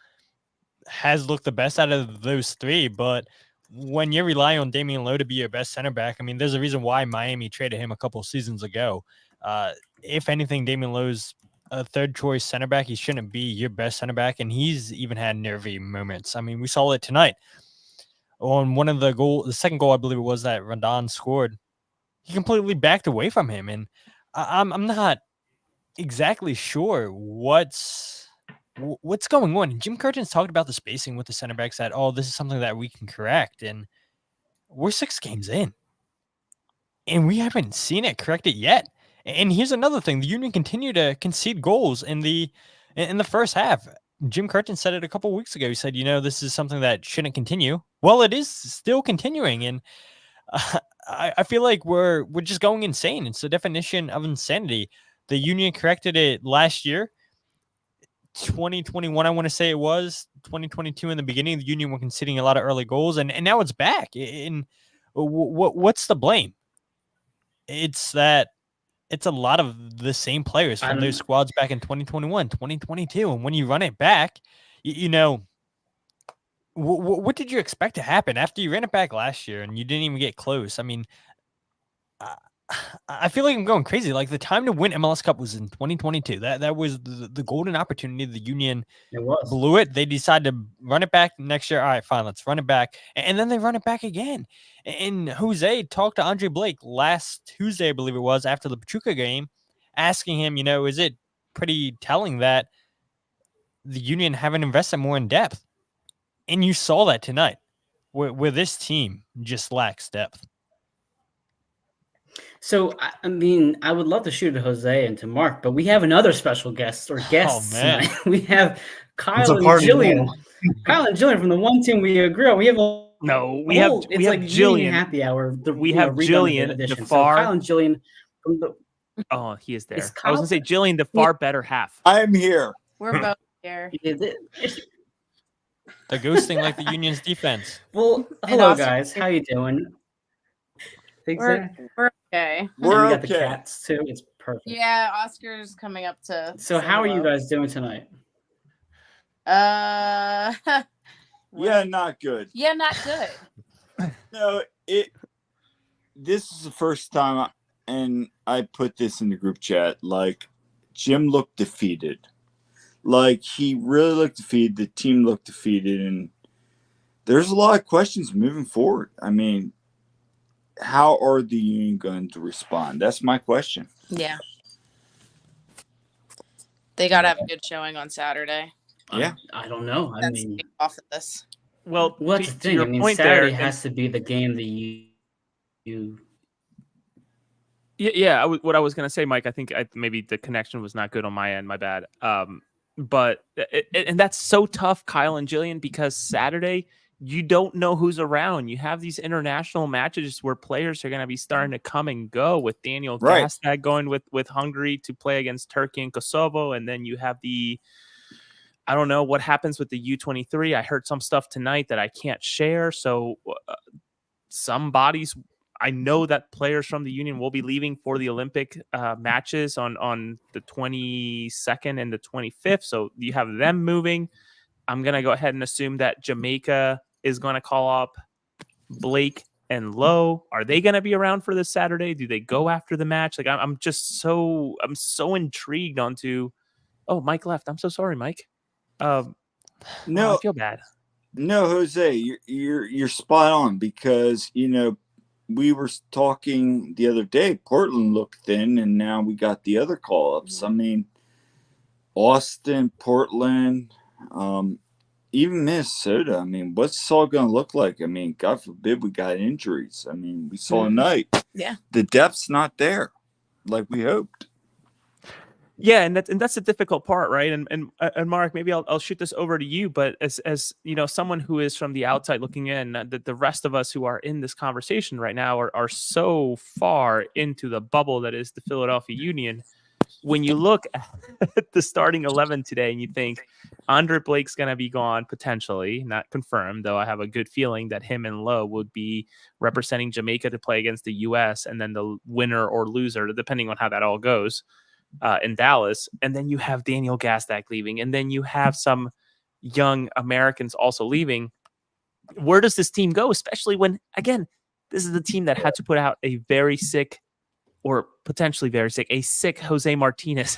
has looked the best out of those three, but when you rely on Damian Lowe to be your best center back, I mean, there's a reason why Miami traded him a couple seasons ago. If anything, Damian Lowe's a third choice center back. He shouldn't be your best center back, and he's even had nervy moments. I mean, we saw it tonight on one of the second goal, I believe it was, that Rondon scored. He completely backed away from him, and I'm not exactly sure what's going on. Jim Curtin's talked about the spacing with the center backs, that, this is something that we can correct. And we're 6 games in, and we haven't seen it corrected yet. And here's another thing. The Union continue to concede goals in the first half. Jim Curtin said it a couple weeks ago. He said, this is something that shouldn't continue. Well, it is still continuing. And I feel like we're just going insane. It's the definition of insanity. The Union corrected it last year. 2021, I want to say it was 2022 in the beginning. The Union were conceding a lot of early goals, and now it's back. And what's the blame? It's that it's a lot of the same players from those squads back in 2021, 2022. And when you run it back, what did you expect to happen after you ran it back last year and you didn't even get close? I mean, I feel like I'm going crazy. Like, the time to win MLS Cup was in 2022. That was the golden opportunity. The Union blew it. They decided to run it back next year. All right, fine, let's run it back. And then they run it back again. And Jose talked to Andre Blake last Tuesday, I believe it was, after the Pachuca game, asking him, is it pretty telling that the Union haven't invested more in depth. And you saw that tonight, where this team just lacks depth. So, I mean, I would love to shoot at Jose and to Mark, but we have another special guest or guests man. tonight. We have It's Kyle a and party Jillian. now. Kyle and Jillian from the one team we agree on. We have a No, we whole, have it's like Union Jillian. happy hour. We have Jillian, the edition. far. So Kyle and Jillian from the. Oh, he is there. Is I was gonna say Jillian, the far better half. I'm here. We're both here. They're ghosting like the Union's defense. Well, And hello Austin- guys. How you doing? Exactly. We're okay. We're we got the okay. cats too. It's perfect. Yeah, Oscar's coming up to. So say how are you hello. guys doing tonight? Yeah, not good. Yeah, not good. No, this is the first time, and I put this in the group chat. Like, Jim looked defeated. Like, he really looked defeated. The team looked defeated, and there's a lot of questions moving forward. I mean, how are the Union going to respond? That's my question. Yeah. They got to have a good showing on Saturday. Yeah. I don't know. I That's mean, off of this. Well, what's to the thing? your I mean, point Saturday there, has to be the game that you. Yeah. What I was gonna say, Mike. I think maybe the connection was not good on my end. My bad. But and that's so tough, Kyle and Jillian, because Saturday you don't know who's around. You have these international matches where players are going to be starting to come and go, with Daniel Right. Gastag going with Hungary to play against Turkey and Kosovo. And then you have I don't know what happens with the U23. I heard some stuff tonight that I can't share. So some bodies, I know that players from the Union will be leaving for the Olympic matches on the 22nd and the 25th. So you have them moving. I'm going to go ahead and assume that Jamaica is going to call up Blake and Lowe. Are they going to be around for this Saturday? Do they go after the match? Like, I'm so intrigued onto. Oh, Mike left. I'm so sorry, Mike. No, I feel bad. No, Jose, you're spot on, because we were talking the other day. Portland looked thin, and now we got the other call ups. I mean, Austin, Portland, even Minnesota. I mean, what's this all going to look like? I mean, God forbid we got injuries. I mean, we saw tonight. Yeah. The depth's not there like we hoped. Yeah, and that's the difficult part, right? And Mark, maybe I'll shoot this over to you, but as you know, someone who is from the outside looking in, the rest of us who are in this conversation right now are so far into the bubble that is the Philadelphia Union. When you look at the starting 11 today and you think Andre Blake's going to be gone, potentially, not confirmed, though I have a good feeling that him and Lowe would be representing Jamaica to play against the U.S. and then the winner or loser, depending on how that all goes, in Dallas. And then you have Daniel Gastag leaving, and then you have some young Americans also leaving. Where does this team go, especially when, again, this is the team that had to put out a very sick, or potentially very sick, a sick Jose Martinez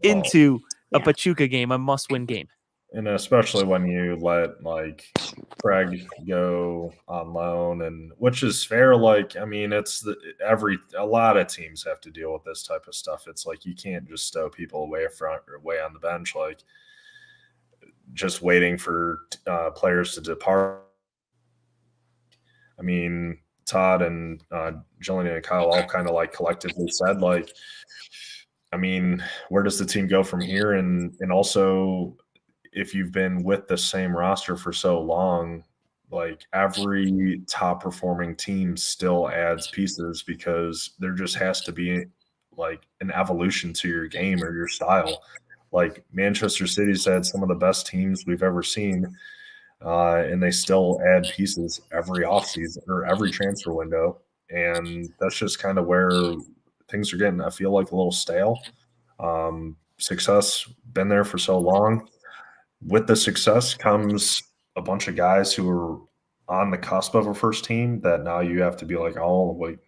into a Pachuca game, a must-win game. And especially when you let like Craig go on loan, and which is fair. Like, I mean, it's a lot of teams have to deal with this type of stuff. It's like you can't just stow people away front or away on the bench, like just waiting for players to depart. I mean, Todd and Jillian and Kyle all kind of like collectively said, like, I mean, where does the team go from here? And also, if you've been with the same roster for so long, like every top performing team still adds pieces, because there just has to be like an evolution to your game or your style. Like Manchester City's had some of the best teams we've ever seen. And they still add pieces every offseason or every transfer window. And that's just kind of where things are getting, I feel like, a little stale. Success been there for so long. With the success comes a bunch of guys who are on the cusp of a first team that now you have to be like, oh, wait,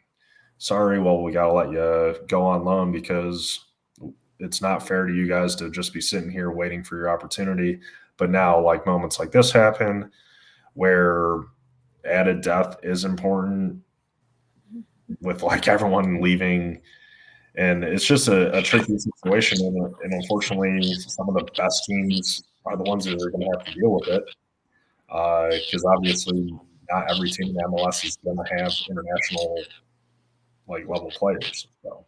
sorry, well, we got to let you go on loan because it's not fair to you guys to just be sitting here waiting for your opportunity. But now, like, moments like this happen where added depth is important with, like, everyone leaving. And it's just a tricky situation. And unfortunately, some of the best teams are the ones that are going to have to deal with it. Because obviously, not every team in the MLS is going to have international level players. So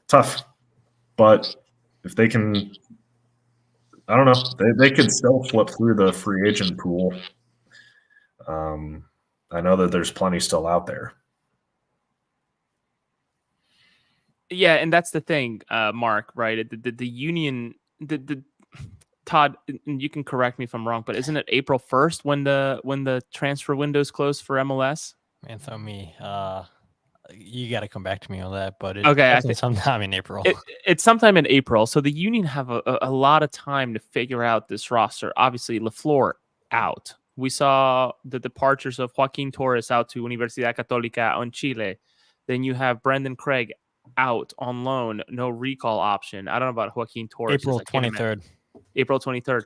tough. But if they can, I don't know, they could still flip through the free agent pool. I know that there's plenty still out there. Yeah, and that's the thing, Mark. Right? The Union, the Todd, and you can correct me if I'm wrong, but isn't it April 1st when the transfer windows close for MLS? Man, throw me. You got to come back to me on that, but Okay, I think sometime in April. It's sometime in April, so the Union have a lot of time to figure out this roster. Obviously, LaFleur out. We saw the departures of Joaquin Torres out to Universidad Católica on Chile. Then you have Brendan Craig out on loan, no recall option. I don't know about Joaquin Torres. April 23rd. April 23rd.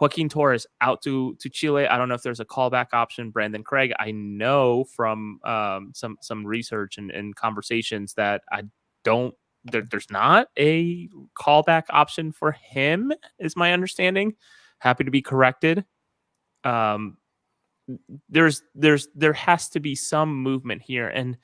Joaquin Torres out to Chile. I don't know if there's a callback option. Brandon Craig, I know from some research and conversations that there's not a callback option for him, is my understanding. Happy to be corrected. There has to be some movement here. And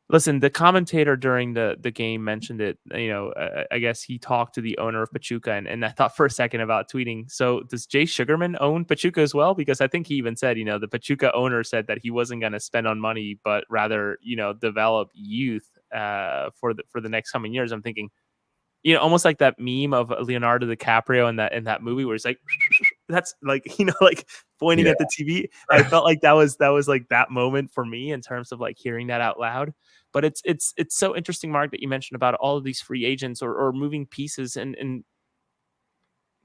listen, the commentator during the game mentioned it. I guess he talked to the owner of Pachuca, and I thought for a second about tweeting. So does Jay Sugarman own Pachuca as well? Because I think he even said, the Pachuca owner said that he wasn't going to spend on money, but rather, develop youth for the next coming years. I'm thinking, almost like that meme of Leonardo DiCaprio in that movie where he's like, that's like, pointing at the TV. I felt like that was like that moment for me in terms of like hearing that out loud. But it's so interesting, Mark, that you mentioned about all of these free agents or moving pieces and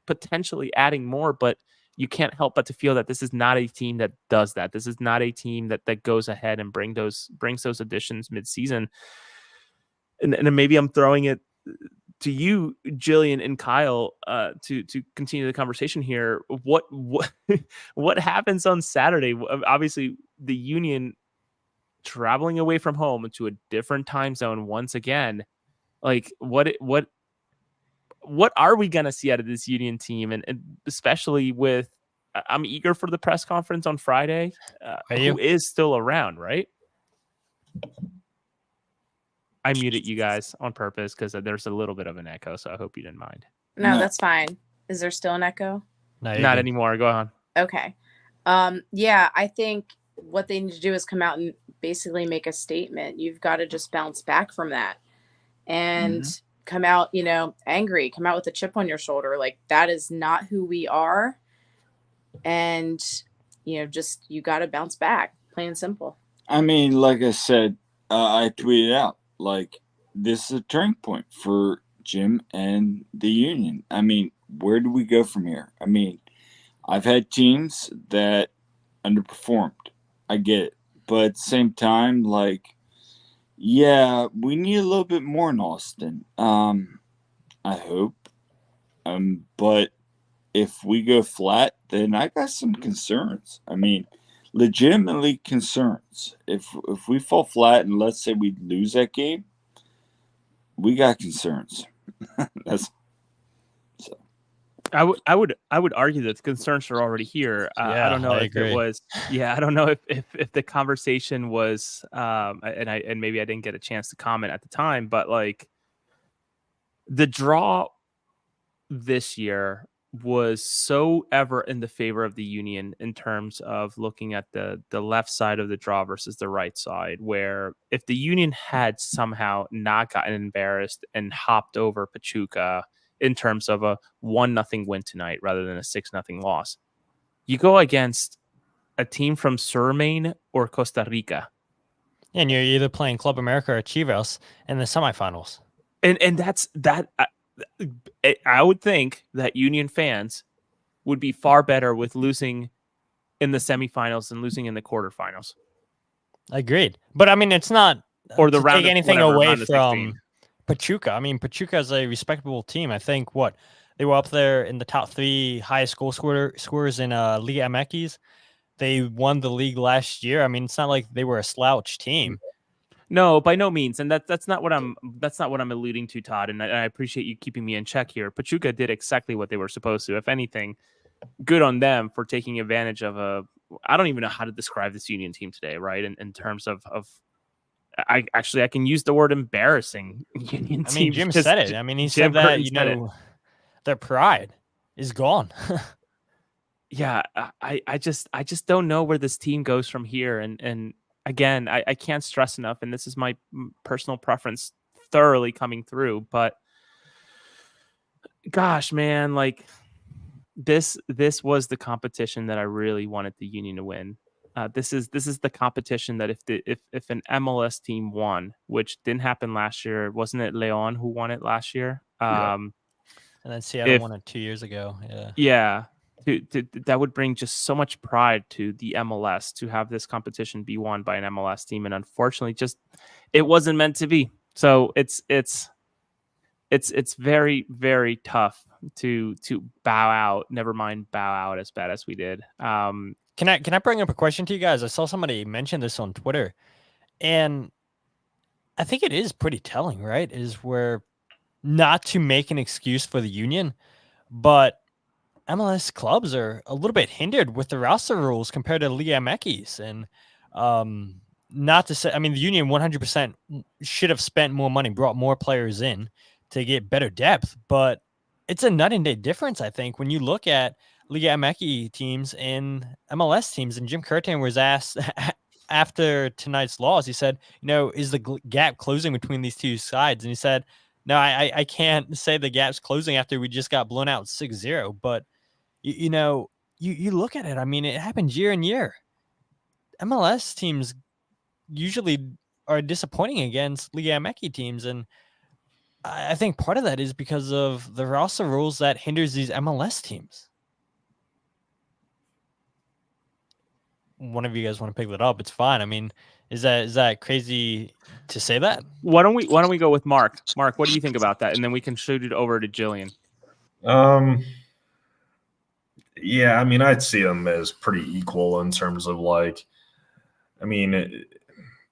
potentially adding more, but you can't help but to feel that this is not a team that does that. This is not a team that goes ahead and brings those additions mid-season. And maybe I'm throwing it to you, Jillian and Kyle, to continue the conversation here. What happens on Saturday? Obviously, the Union traveling away from home to a different time zone once again. Like, what are we gonna see out of this Union team? And especially with, I'm eager for the press conference on Friday. Who is still around, right? I muted you guys on purpose because there's a little bit of an echo, so I hope you didn't mind. No, that's fine. Is there still an echo? No, not anymore. Go on. Okay. Yeah, I think what they need to do is come out and basically make a statement. You've got to just bounce back from that and come out, angry, come out with a chip on your shoulder. Like, that is not who we are. And, you got to bounce back, plain and simple. I mean, like I said, I tweeted out, like, this is a turning point for Jim and the Union. I mean, where do we go from here? I mean, I've had teams that underperformed. I get it. But at the same time, like, yeah, we need a little bit more in Austin. I hope. But if we go flat, then I got some concerns. I mean, legitimately concerns. If we fall flat and let's say we lose that game, we got concerns. That's so. I would argue that the concerns are already here. I don't know if agree. it was. Yeah, I don't know if the conversation was. And maybe I didn't get a chance to comment at the time, but like the draw this year was so ever in the favor of the Union in terms of looking at the left side of the draw versus the right side, where if the Union had somehow not gotten embarrassed and hopped over Pachuca in terms of a 1-0 win tonight rather than a 6-0 loss, you go against a team from Suriname or Costa Rica. And you're either playing Club America or Chivas in the semifinals. And that's that. I would think that Union fans would be far better with losing in the semifinals than losing in the quarterfinals. Agreed. But I mean, it's not or the to round take anything away from Pachuca. I mean, Pachuca is a respectable team. I think they were up there in the top 3 highest goal scorers in Liga MX. They won the league last year. I mean, it's not like they were a slouch team. No, by no means, and that's not what I'm alluding to, Todd. And I appreciate you keeping me in check here. Pachuca did exactly what they were supposed to. If anything, good on them for taking advantage of I don't even know how to describe this Union team today, right? In terms of I can use the word embarrassing Union team. I mean, Jim said it. I mean, he said that their pride is gone. Yeah, I just don't know where this team goes from here. And again, I can't stress enough, and this is my personal preference thoroughly coming through, but gosh, man, like this was the competition that I really wanted the Union to win. This is the competition that if an MLS team won, which didn't happen last year, wasn't it Leon who won it last year? And then Seattle won it 2 years ago. Yeah. That would bring just so much pride to the MLS to have this competition be won by an MLS team, and unfortunately, just it wasn't meant to be. So it's very, very tough to bow out. Never mind bow out as bad as we did. Can I bring up a question to you guys? I saw somebody mention this on Twitter, and I think it is pretty telling, right? Is where not to make an excuse for the Union, but MLS clubs are a little bit hindered with the roster rules compared to Liga MX. And not to say, I mean, the Union 100% should have spent more money, brought more players in to get better depth. But it's a night and day difference, I think, when you look at Liga MX teams and MLS teams. And Jim Curtin was asked after tonight's loss, he said, is the gap closing between these two sides? And he said, no, I can't say the gap's closing after we just got blown out 6-0. But you look at it. I mean, it happens year in year. MLS teams usually are disappointing against Liga MX teams, and I think part of that is because of the roster rules that hinders these MLS teams. One of you guys want to pick that up? It's fine. I mean, is that crazy to say that? Why don't we go with Mark? Mark, what do you think about that? And then we can shoot it over to Jillian. Yeah, I mean, I'd see them as pretty equal in terms of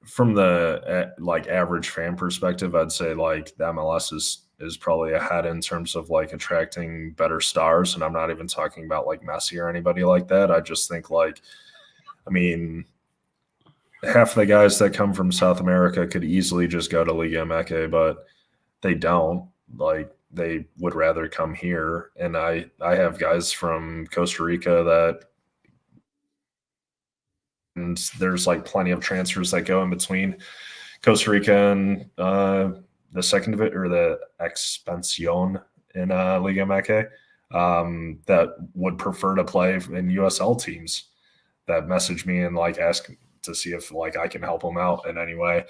from the average fan perspective, I'd say the MLS is probably ahead in terms of attracting better stars, and I'm not even talking about Messi or anybody like that. I just think half the guys that come from South America could easily just go to Liga MX, but they don't. They would rather come here. And I have guys from Costa Rica and there's plenty of transfers that go in between Costa Rica and the second or the Expansión in Liga MX that would prefer to play in USL teams that message me and ask to see if I can help them out in any way.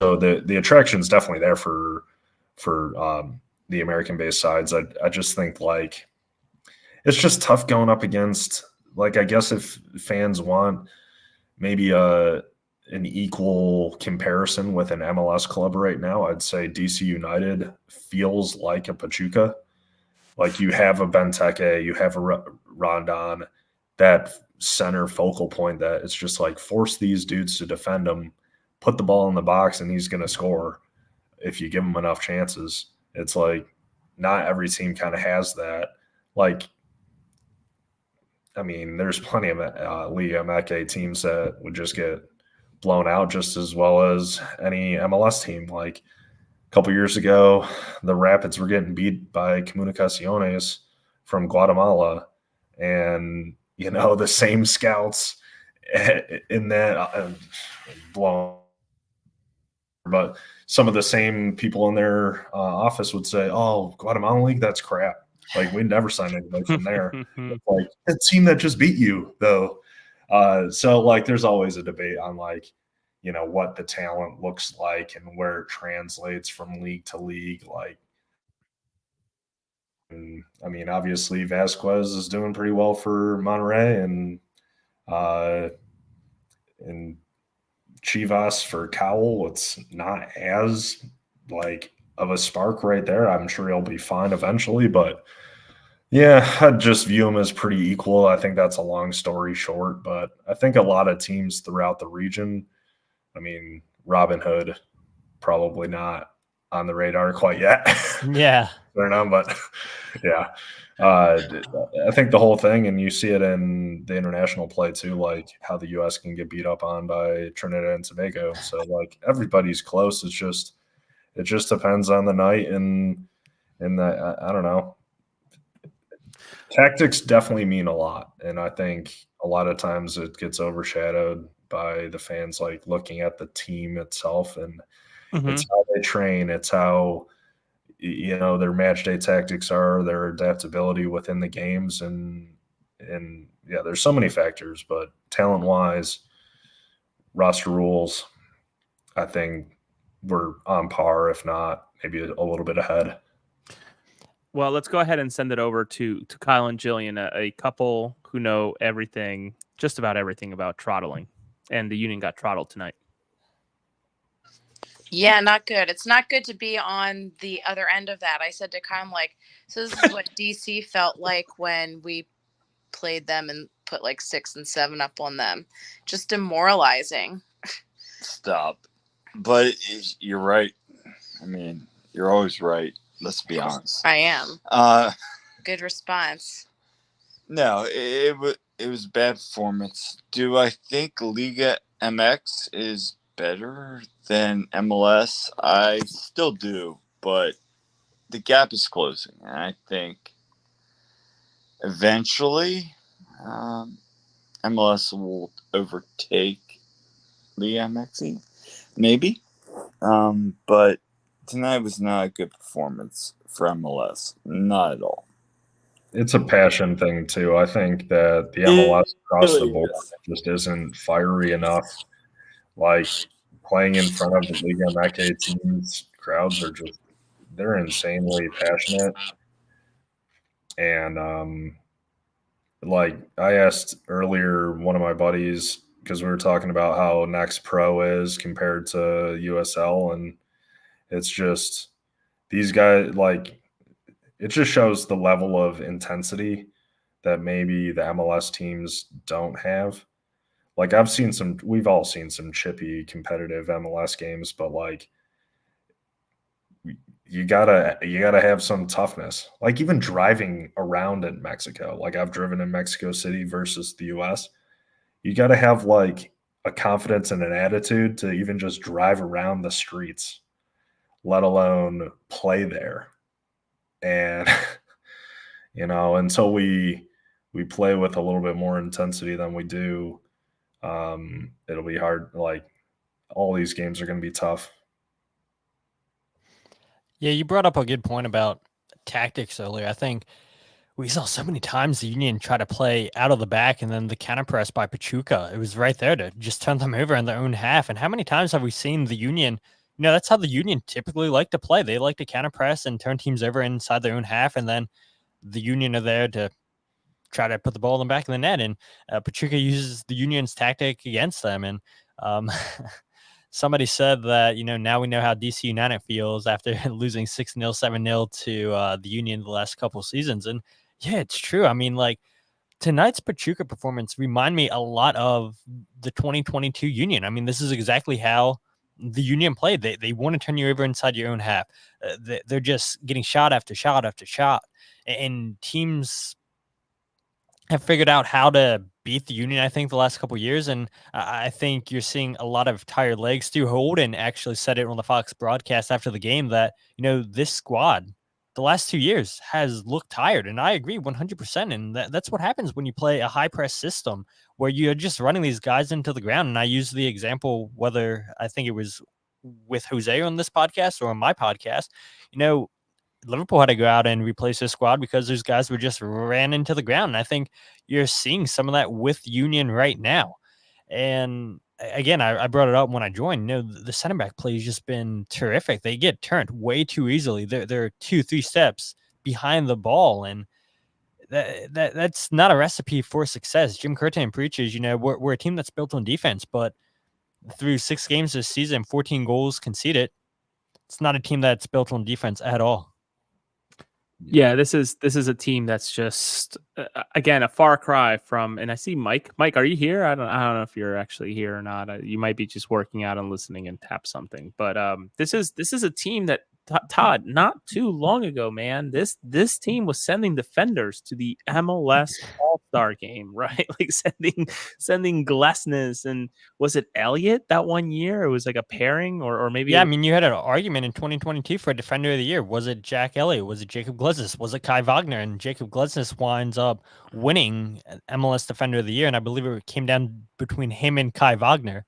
So the attraction is definitely there for the American-based sides. I just think it's just tough going up against I guess if fans want maybe an equal comparison with an MLS club right now, I'd say DC United feels like a Pachuca. You have a Benteke, you have a Rondon, that center focal point that it's just force these dudes to defend him, put the ball in the box, and he's going to score if you give him enough chances. It's not every team kind of has that. There's plenty of Liga MX teams that would just get blown out just as well as any MLS team. A couple years ago, the Rapids were getting beat by Comunicaciones from Guatemala, and the same scouts in that blown. But some of the same people in their office would say, "Oh, Guatemala League, that's crap. We never signed anybody from there." A team that just beat you, though. So there's always a debate on what the talent looks like and where it translates from league to league. Obviously Vasquez is doing pretty well for Monterrey, and Chivas for Cowell. It's not as of a spark right there. I'm sure he'll be fine eventually, but yeah, I'd just view him as pretty equal. I think that's a long story short, but I think a lot of teams throughout the region I mean, Robin Hood, probably not on the radar quite yet. Yeah. I don't know, but yeah. I think the whole thing, and you see it in the international play too, like how the U.S. can get beat up on by Trinidad and Tobago. So like everybody's close. It just depends on the night, and I don't know. Tactics definitely mean a lot, and I think a lot of times it gets overshadowed by the fans like looking at the team itself, and it's how they train, it's how their match day tactics are, their adaptability within the games, and yeah, there's so many factors, but talent wise, roster rules, I think we're on par, if not maybe a little bit ahead. Well, let's go ahead and send it over to Kyle and Jillian, a couple who know everything, just about everything about throttling, and the Union got throttled tonight. Yeah, not good. It's not good to be on the other end of that. I said to Kyle, I'm like, so this is what DC felt like when we played them and put like 6 and 7 up on them. Just demoralizing. Stop. But you're right. I mean, you're always right. Let's be honest. I am. Good response. No, it was a bad performance. Do I think Liga MX is better than MLS? I still do, but the gap is closing. And I think eventually MLS will overtake Liga MX, maybe. But tonight was not a good performance for MLS. Not at all. It's a passion thing too. I think that the MLS across the board just isn't fiery enough. Like playing in front of the Liga MX teams, crowds are they're insanely passionate. And like I asked earlier, one of my buddies, because we were talking about how Next Pro is compared to USL, and it's just these guys, like, it just shows the level of intensity that maybe the MLS teams don't have. Like we've all seen some chippy competitive MLS games, but like you gotta have some toughness. Like even driving around in Mexico, like I've driven in Mexico City versus the US, you gotta have like a confidence and an attitude to even just drive around the streets, let alone play there. And until we play with a little bit more intensity than we do, it'll be hard. Like all these games are going to be tough. Yeah, you brought up a good point about tactics earlier. I think we saw so many times the Union try to play out of the back and then the counter press by Pachuca. It was right there to just turn them over in their own half. And how many times have we seen the Union? That's how the Union typically like to play. They like to counter press and turn teams over inside their own half, and then the Union are there to try to put the ball in the back of the net. And Pachuca uses the Union's tactic against them. And somebody said that, now we know how DC United feels after losing 6-0, 7-0 to the Union the last couple seasons. And yeah, it's true. I mean, like tonight's Pachuca performance remind me a lot of the 2022 Union. I mean, this is exactly how the Union played. They want to turn you over inside your own half. They're just getting shot after shot after shot. And teams have figured out how to beat the Union, I think, the last couple of years. And I think you're seeing a lot of tired legs. Stu Holden actually said it on the Fox broadcast after the game that, this squad, the last 2 years, has looked tired. And I agree 100%. And that's what happens when you play a high press system where you're just running these guys into the ground. And I use the example, whether I think it was with Jose on this podcast or on my podcast, Liverpool had to go out and replace their squad because those guys were just ran into the ground. And I think you're seeing some of that with Union right now. And again, I brought it up when I joined. The center back play has just been terrific. They get turned way too easily. They're 2-3 steps behind the ball, and that's not a recipe for success. Jim Curtin preaches, we're a team that's built on defense, but through 6 games this season, 14 goals conceded. It's not a team that's built on defense at all. Yeah, this is a team that's just again a far cry from. And I see Mike. Mike, are you here? I don't know if you're actually here or not. You might be just working out and listening and tap something. But this is a team that Todd, not too long ago, man. This team was sending defenders to the MLS All-Star game, right? Like sending Glesnes, and was it Elliott that one year? It was like a pairing, or maybe Yeah, I mean, you had an argument in 2022 for Defender of the Year. Was it Jack Elliott? Was it Jacob Glesnes? Was it Kai Wagner? And Jacob Glesnes winds up winning MLS Defender of the Year, and I believe it came down between him and Kai Wagner.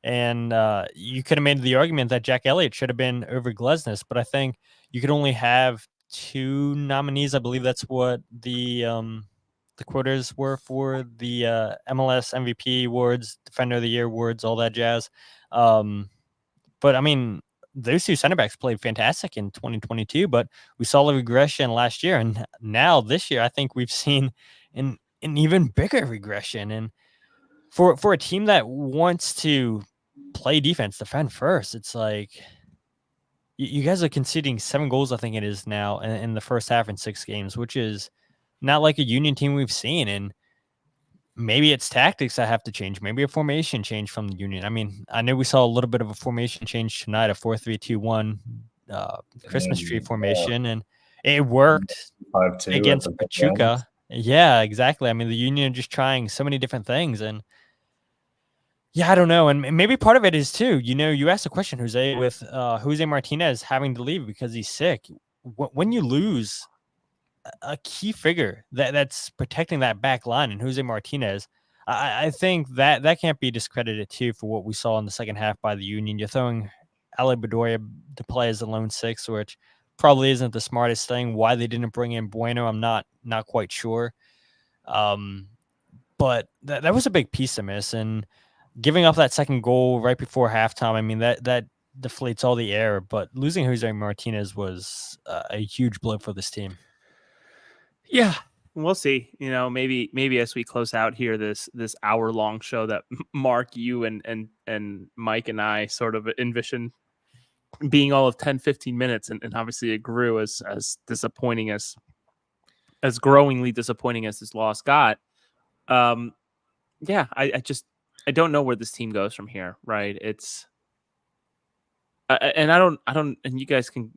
And you could have made the argument that Jack Elliott should have been over Glesnes, but I think you could only have 2 nominees. I believe that's what the quotas were for the MLS MVP awards, Defender of the Year awards, all that jazz. But I mean, those 2 center backs played fantastic in 2022, but we saw the regression last year, and now this year, I think we've seen an even bigger regression. And for a team that wants to play defense, defend first, it's like you guys are conceding 7 goals, I think it is now, in the first half in 6 games, which is not like a Union team we've seen. And maybe it's tactics that have to change. Maybe a formation change from the Union. I mean, I know we saw a little bit of a formation change tonight, a 4-3-2-1 Christmas tree formation, and it worked 5-2 against Pachuca. Yeah, exactly. I mean, the Union are just trying so many different things, and yeah, I don't know. And maybe part of it is too, you asked a question, Jose, with Jose Martinez having to leave because he's sick. When you lose a key figure that's protecting that back line, and Jose Martinez, I think that can't be discredited too for what we saw in the second half by the Union. You're throwing Ale Bedoya to play as a lone 6, which probably isn't the smartest thing. Why they didn't bring in Bueno, I'm not quite sure. But that was a big piece to miss, and giving up that second goal right before halftime, I mean, that deflates all the air. But losing Jose Martinez was a huge blow for this team. Yeah, we'll see. Maybe as we close out here this hour-long show that Mark, you and Mike and I sort of envisioned being all of 10-15 minutes, and obviously it grew as disappointing as growingly disappointing as this loss got. Yeah, I don't know where this team goes from here, right? It's and I don't, and you guys can,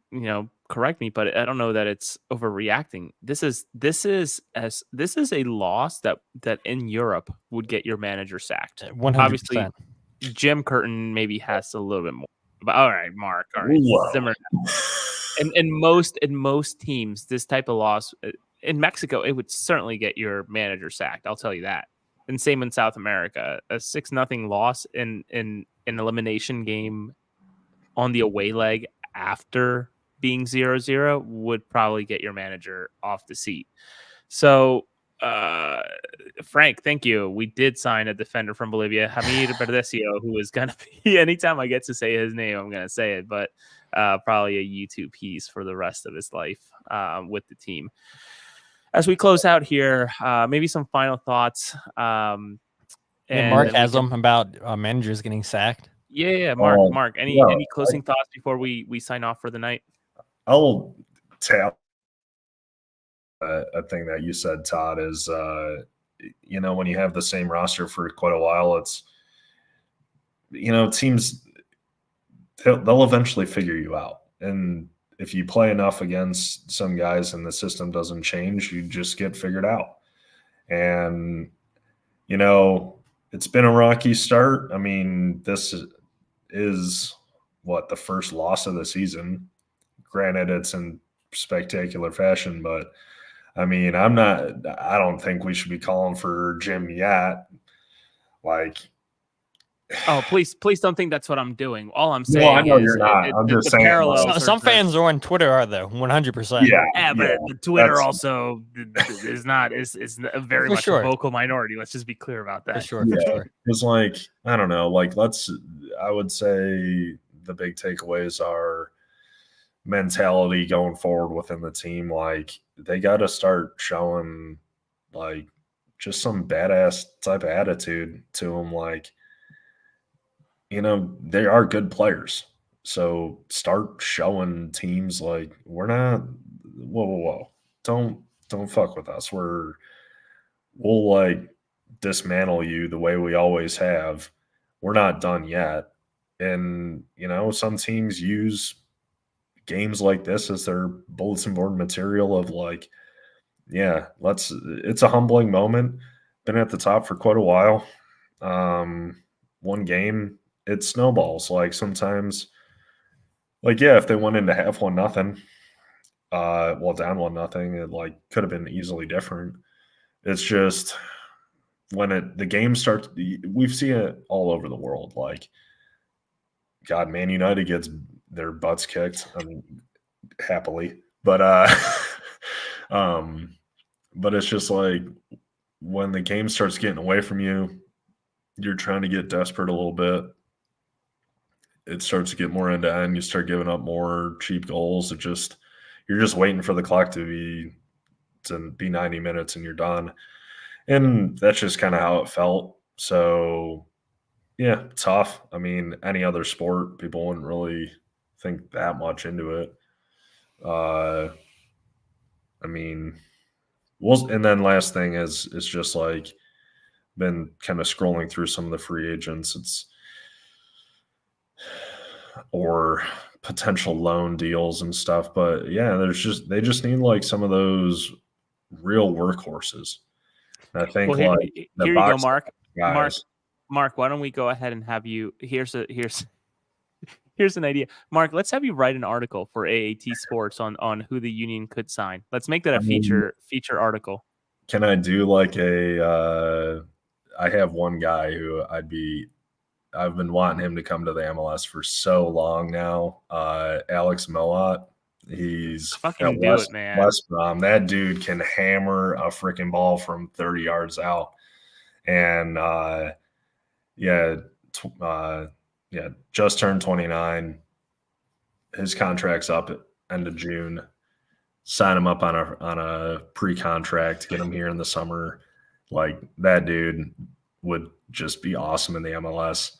correct me, but I don't know that it's overreacting. This is a loss that in Europe would get your manager sacked. 100%. Obviously, Jim Curtin maybe has a little bit more, but all right, Mark, all right, simmer down. In most teams, this type of loss in Mexico, it would certainly get your manager sacked. I'll tell you that. And same in South America, a 6-0 loss in an elimination game on the away leg after being 0-0 would probably get your manager off the seat. So, Frank, thank you. We did sign a defender from Bolivia, Hamid Berdesio, who is going to be, anytime I get to say his name, I'm going to say it, but probably a YouTube piece for the rest of his life with the team. As we close out here, maybe some final thoughts. And Mark has them about managers getting sacked. Yeah, Mark. Any closing thoughts before we sign off for the night? I'll tap a thing that you said, Todd, is when you have the same roster for quite a while, it's teams they'll eventually figure you out, and if you play enough against some guys and the system doesn't change, you just get figured out. And it's been a rocky start. I mean, this is the first loss of the season. Granted, it's in spectacular fashion, but I mean, I don't think we should be calling for Jim yet. Oh, please don't think that's what I'm doing. All I'm saying I know is you're not. I'm just saying. Some fans are on Twitter, are though 100%. Yeah, but the Twitter also is a very much a vocal minority. Let's just be clear about that. For sure. It's I don't know. I would say the big takeaways are mentality going forward within the team. They got to start showing just some badass type of attitude to them. They are good players. So start showing teams we're not, whoa. don't fuck with us. We'll like dismantle you the way we always have. We're not done yet. And, some teams use games like this as their bulletin board material of like, yeah, it's a humbling moment. Been at the top for quite a while. One game, it snowballs. Like sometimes, like, yeah, if they went into half 1-0, down 1-0, it like could have been easily different. It's just when the game starts, we've seen it all over the world. Like, God, Man United gets their butts kicked. I mean, happily, but but it's just like when the game starts getting away from you, you're trying to get desperate a little bit. It starts to get more end to end. You start giving up more cheap goals. You're just waiting for the clock to be 90 minutes and you're done. And that's just kind of how it felt. So yeah, tough. I mean, any other sport, people wouldn't really think that much into it. I mean, and then last thing is just like been kind of scrolling through some of the free agents. Or potential loan deals and stuff. But yeah, they just need like some of those real workhorses. And I think Well, like the here you go, box Mark. guys. Mark, why don't we go ahead and have you? Here's an idea, Mark. Let's have you write an article for AAT Sports on who the Union could sign. Let's make that a feature article. Can I do like I have one guy who I've been wanting him to come to the MLS for so long now. Alex Moat. He's fucking do it, man. West Brom. That dude can hammer a freaking ball from 30 yards out. And just turned 29. His contract's up at end of June. Sign him up on a pre-contract, get him here in the summer. Like that dude would just be awesome in the MLS.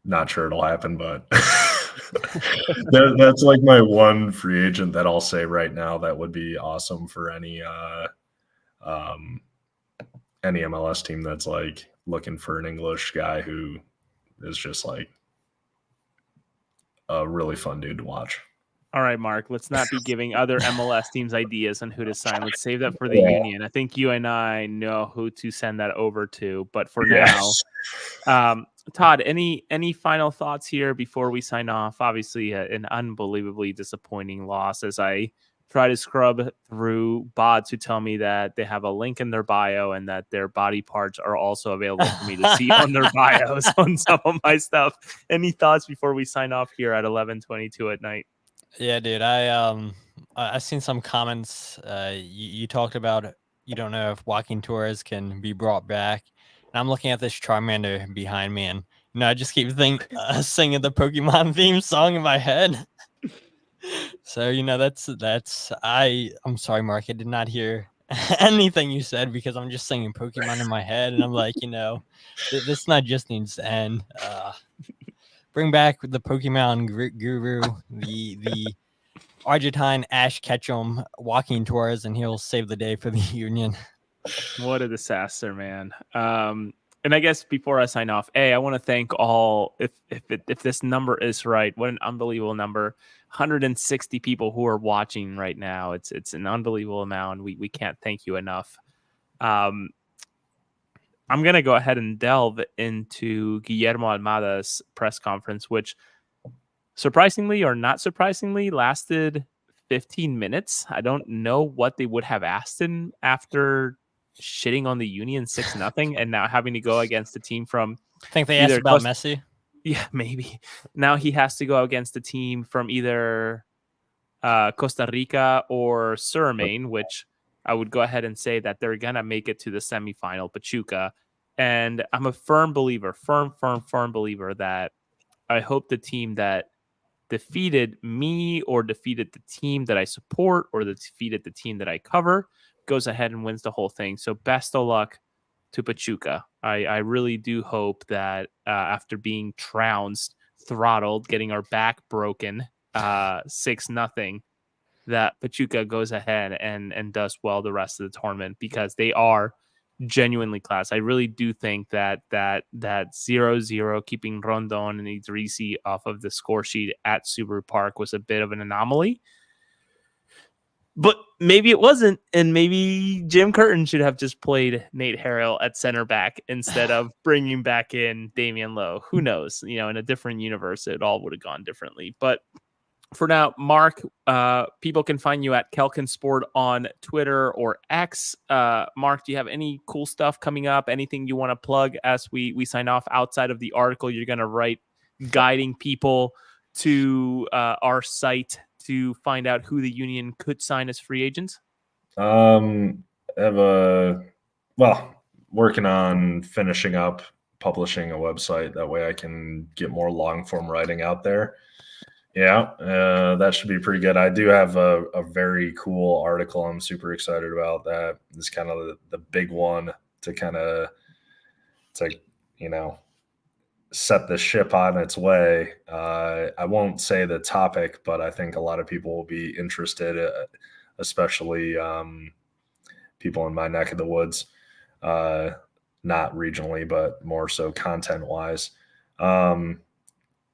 Not sure it'll happen, but that's like my one free agent that I'll say right now that would be awesome for any MLS team that's like looking for an English guy who is just like a really fun dude to watch. All right, Mark, let's not be giving other MLS teams ideas on who to sign. Let's save that for the Union. I think you and I know who to send that over to, but for now, Todd, any final thoughts here before we sign off? Obviously, an unbelievably disappointing loss as I try to scrub through bots who tell me that they have a link in their bio and that their body parts are also available for me to see on their bios on some of my stuff. Any thoughts before we sign off here at 11:22 at night? Yeah, dude. I seen some comments. You talked about you don't know if Joaquin Torres can be brought back. And I'm looking at this Charmander behind me, and I just keep singing the Pokemon theme song in my head. So I'm sorry, Mark. I did not hear anything you said because I'm just singing Pokemon in my head, and I'm like, this not just needs to end. Bring back the Pokemon guru, the Argentine Ash Ketchum, Joaquin Torres, and he'll save the day for the Union. What a disaster, man. And I guess before I sign off, I want to thank all, if this number is right, what an unbelievable number. 160 people who are watching right now. It's an unbelievable amount. We can't thank you enough. I'm going to go ahead and delve into Guillermo Almada's press conference, which surprisingly or not surprisingly lasted 15 minutes. I don't know what they would have asked him after shitting on the Union 6-0 and now having to go against a team from... I think they asked about Messi. Yeah, maybe. Now he has to go against a team from either Costa Rica or Suriname, which... I would go ahead and say that they're going to make it to the semifinal, Pachuca. And I'm a firm believer that I hope the team that defeated me or defeated the team that I support or that defeated the team that I cover goes ahead and wins the whole thing. So best of luck to Pachuca. I really do hope that after being trounced, throttled, getting our back broken 6-0, that Pachuca goes ahead and does well the rest of the tournament, because they are genuinely class. I really do think that 0-0 keeping Rondon and Idrisi off of the score sheet at Subaru Park was a bit of an anomaly. But maybe it wasn't, and maybe Jim Curtin should have just played Nate Harrell at center back instead of bringing back in Damian Lowe. Who knows? In a different universe, it all would have gone differently. But for now, Mark, people can find you at Kelkin Sport on Twitter or X. Mark, do you have any cool stuff coming up? Anything you want to plug as we sign off outside of the article you're going to write, guiding people to our site to find out who the Union could sign as free agents? I have working on finishing up publishing a website. That way I can get more long form writing out there. Yeah, that should be pretty good. I do have a very cool article I'm super excited about. That is kind of the big one to set the ship on its way. I won't say the topic, but I think a lot of people will be interested, especially people in my neck of the woods, not regionally, but more so content-wise.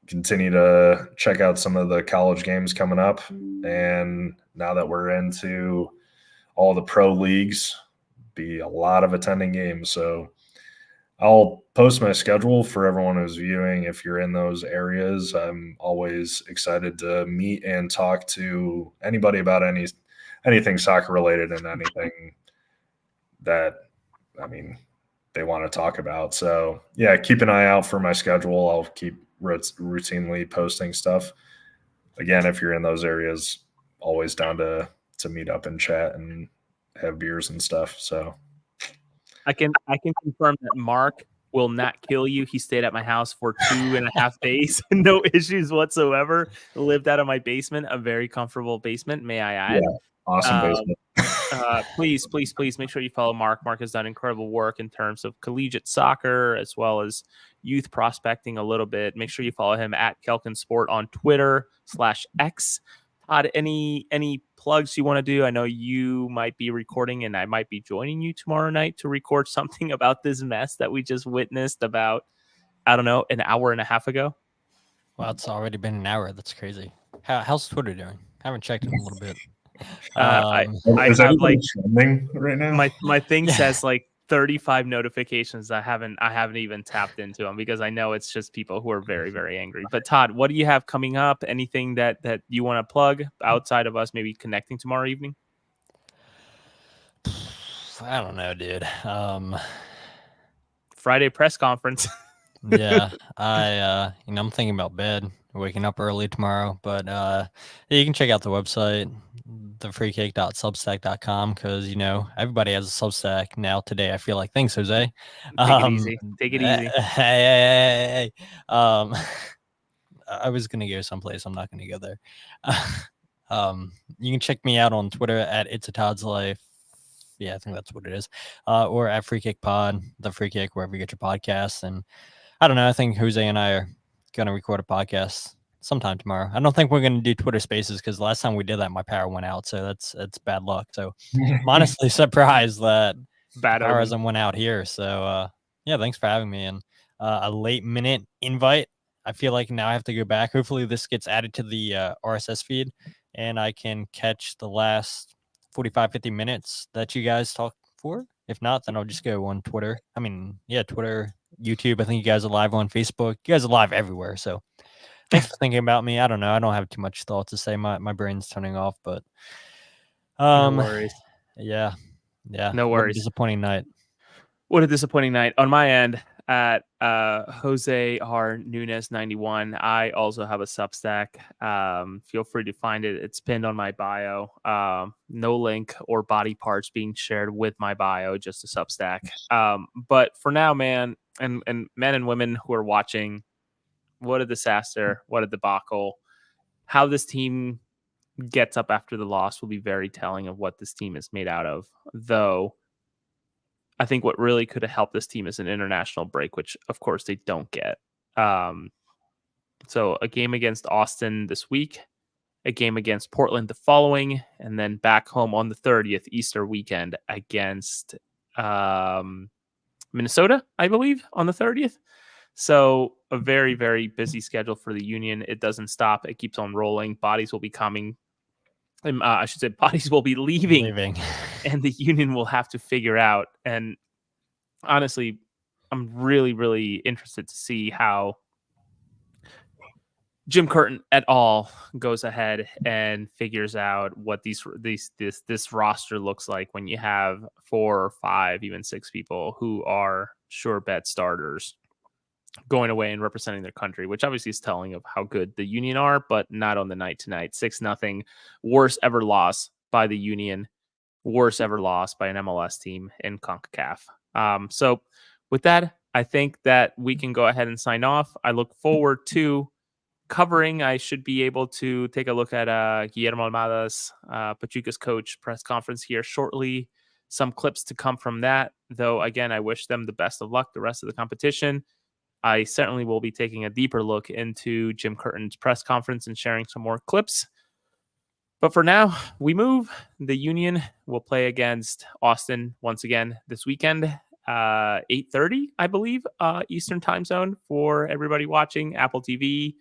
Continue to check out some of the college games coming up. And now that we're into all the pro leagues, be a lot of attending games. So I'll post my schedule for everyone who's viewing. If you're in those areas, I'm always excited to meet and talk to anybody about anything soccer related and anything that, they want to talk about. So yeah, keep an eye out for my schedule. I'll keep routinely posting stuff. Again, if you're in those areas, always down to meet up and chat and have beers and stuff. So I can confirm that Mark will not kill you. He stayed at my house for 2.5 days. No issues whatsoever. Lived out of my basement, a very comfortable basement, may I add. yeah, awesome basement. Please make sure you follow Mark. Mark has done incredible work in terms of collegiate soccer as well as youth prospecting a little bit. Make sure you follow him at Kelkin Sport on Twitter/X. Todd, any plugs you want to do? I know you might be recording and I might be joining you tomorrow night to record something about this mess that we just witnessed about, I don't know, an hour and a half ago. Wow, it's already been an hour. That's crazy. How's Twitter doing? I haven't checked in a little bit. I Is have anybody trending right now? my thing says like 35 notifications. I haven't even tapped into them because I know it's just people who are very, very angry. But Todd, what do you have coming up? Anything that you want to plug outside of us maybe connecting tomorrow evening? I don't know, dude. Friday press conference. Yeah, I'm thinking about bed, waking up early tomorrow, but you can check out the website, thefreekick.substack.com, because everybody has a Substack now today. I feel like. Thanks, Jose. Take it easy. Hey. I was gonna go someplace. I'm not gonna go there. You can check me out on Twitter at It's a Todd's Life. Yeah, I think that's what it is. Or at Free Kick Pod, the Free Kick, wherever you get your podcasts. And I don't know. I think Jose and I are going to record a podcast sometime tomorrow. I don't think we're going to do Twitter Spaces because last time we did that, my power went out. So that's bad luck. So I'm honestly surprised that power hasn't went out here. So yeah, thanks for having me. And a late minute invite. I feel like now I have to go back. Hopefully this gets added to the RSS feed and I can catch the last 45-50 minutes that you guys talk for. If not, then I'll just go on Twitter. Twitter, YouTube. I think you guys are live on Facebook. You guys are live everywhere. So thanks for thinking about me. I don't know. I don't have too much thought to say. My brain's turning off, but no worries. Yeah. No worries. What a disappointing night. What a disappointing night. On my end, at Jose R. Nunes 91. I also have a Substack. Feel free to find it. It's pinned on my bio. No link or body parts being shared with my bio, just a Substack. But for now, man, and men and women who are watching, what a disaster, what a debacle. How this team gets up after the loss will be very telling of what this team is made out of, though. I think what really could have helped this team is an international break, which of course they don't get. So a game against Austin this week, a game against Portland the following, and then back home on the 30th, Easter weekend, against Minnesota, I believe, on the 30th. So a very, very busy schedule for the Union. It doesn't stop. It keeps on rolling. Bodies will be coming. I should say bodies will be leaving. And the Union will have to figure out. And honestly, I'm really, really interested to see how Jim Curtin et al. Goes ahead and figures out what this roster looks like when you have 4 or 5, even 6 people who are sure bet starters going away and representing their country, which obviously is telling of how good the Union are, but not on the night tonight. 6-0, worst ever loss by the Union, worst ever loss by an MLS team in CONCACAF. So with that, I think that we can go ahead and sign off. I look forward to covering. I should be able to take a look at Guillermo Almada's, Pachuca's coach, press conference here shortly. Some clips to come from that, though. Again, I wish them the best of luck the rest of the competition. I certainly will be taking a deeper look into Jim Curtin's press conference and sharing some more clips. But for now, we move. The Union will play against Austin once again this weekend, 8:30, I believe, Eastern time zone for everybody watching Apple TV.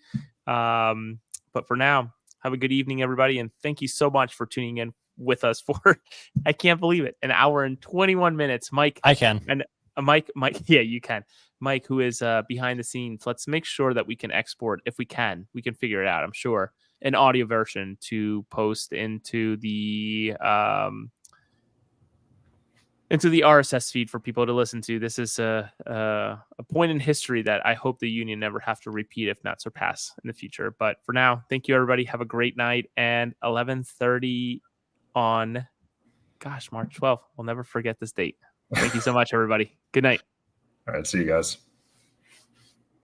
But for now, have a good evening, everybody. And thank you so much for tuning in with us for, I can't believe it, 1 hour and 21 minutes. Mike. I can. And Mike, yeah, you can. Mike, who is behind the scenes, let's make sure that we can export, if we can figure it out, I'm sure, an audio version to post into the RSS feed for people to listen to. This is a point in history that I hope the Union never have to repeat, if not surpass, in the future. But for now, thank you, everybody. Have a great night. And 11:30 on, March 12th. We'll never forget this date. Thank you so much, everybody. Good night. All right. See you guys.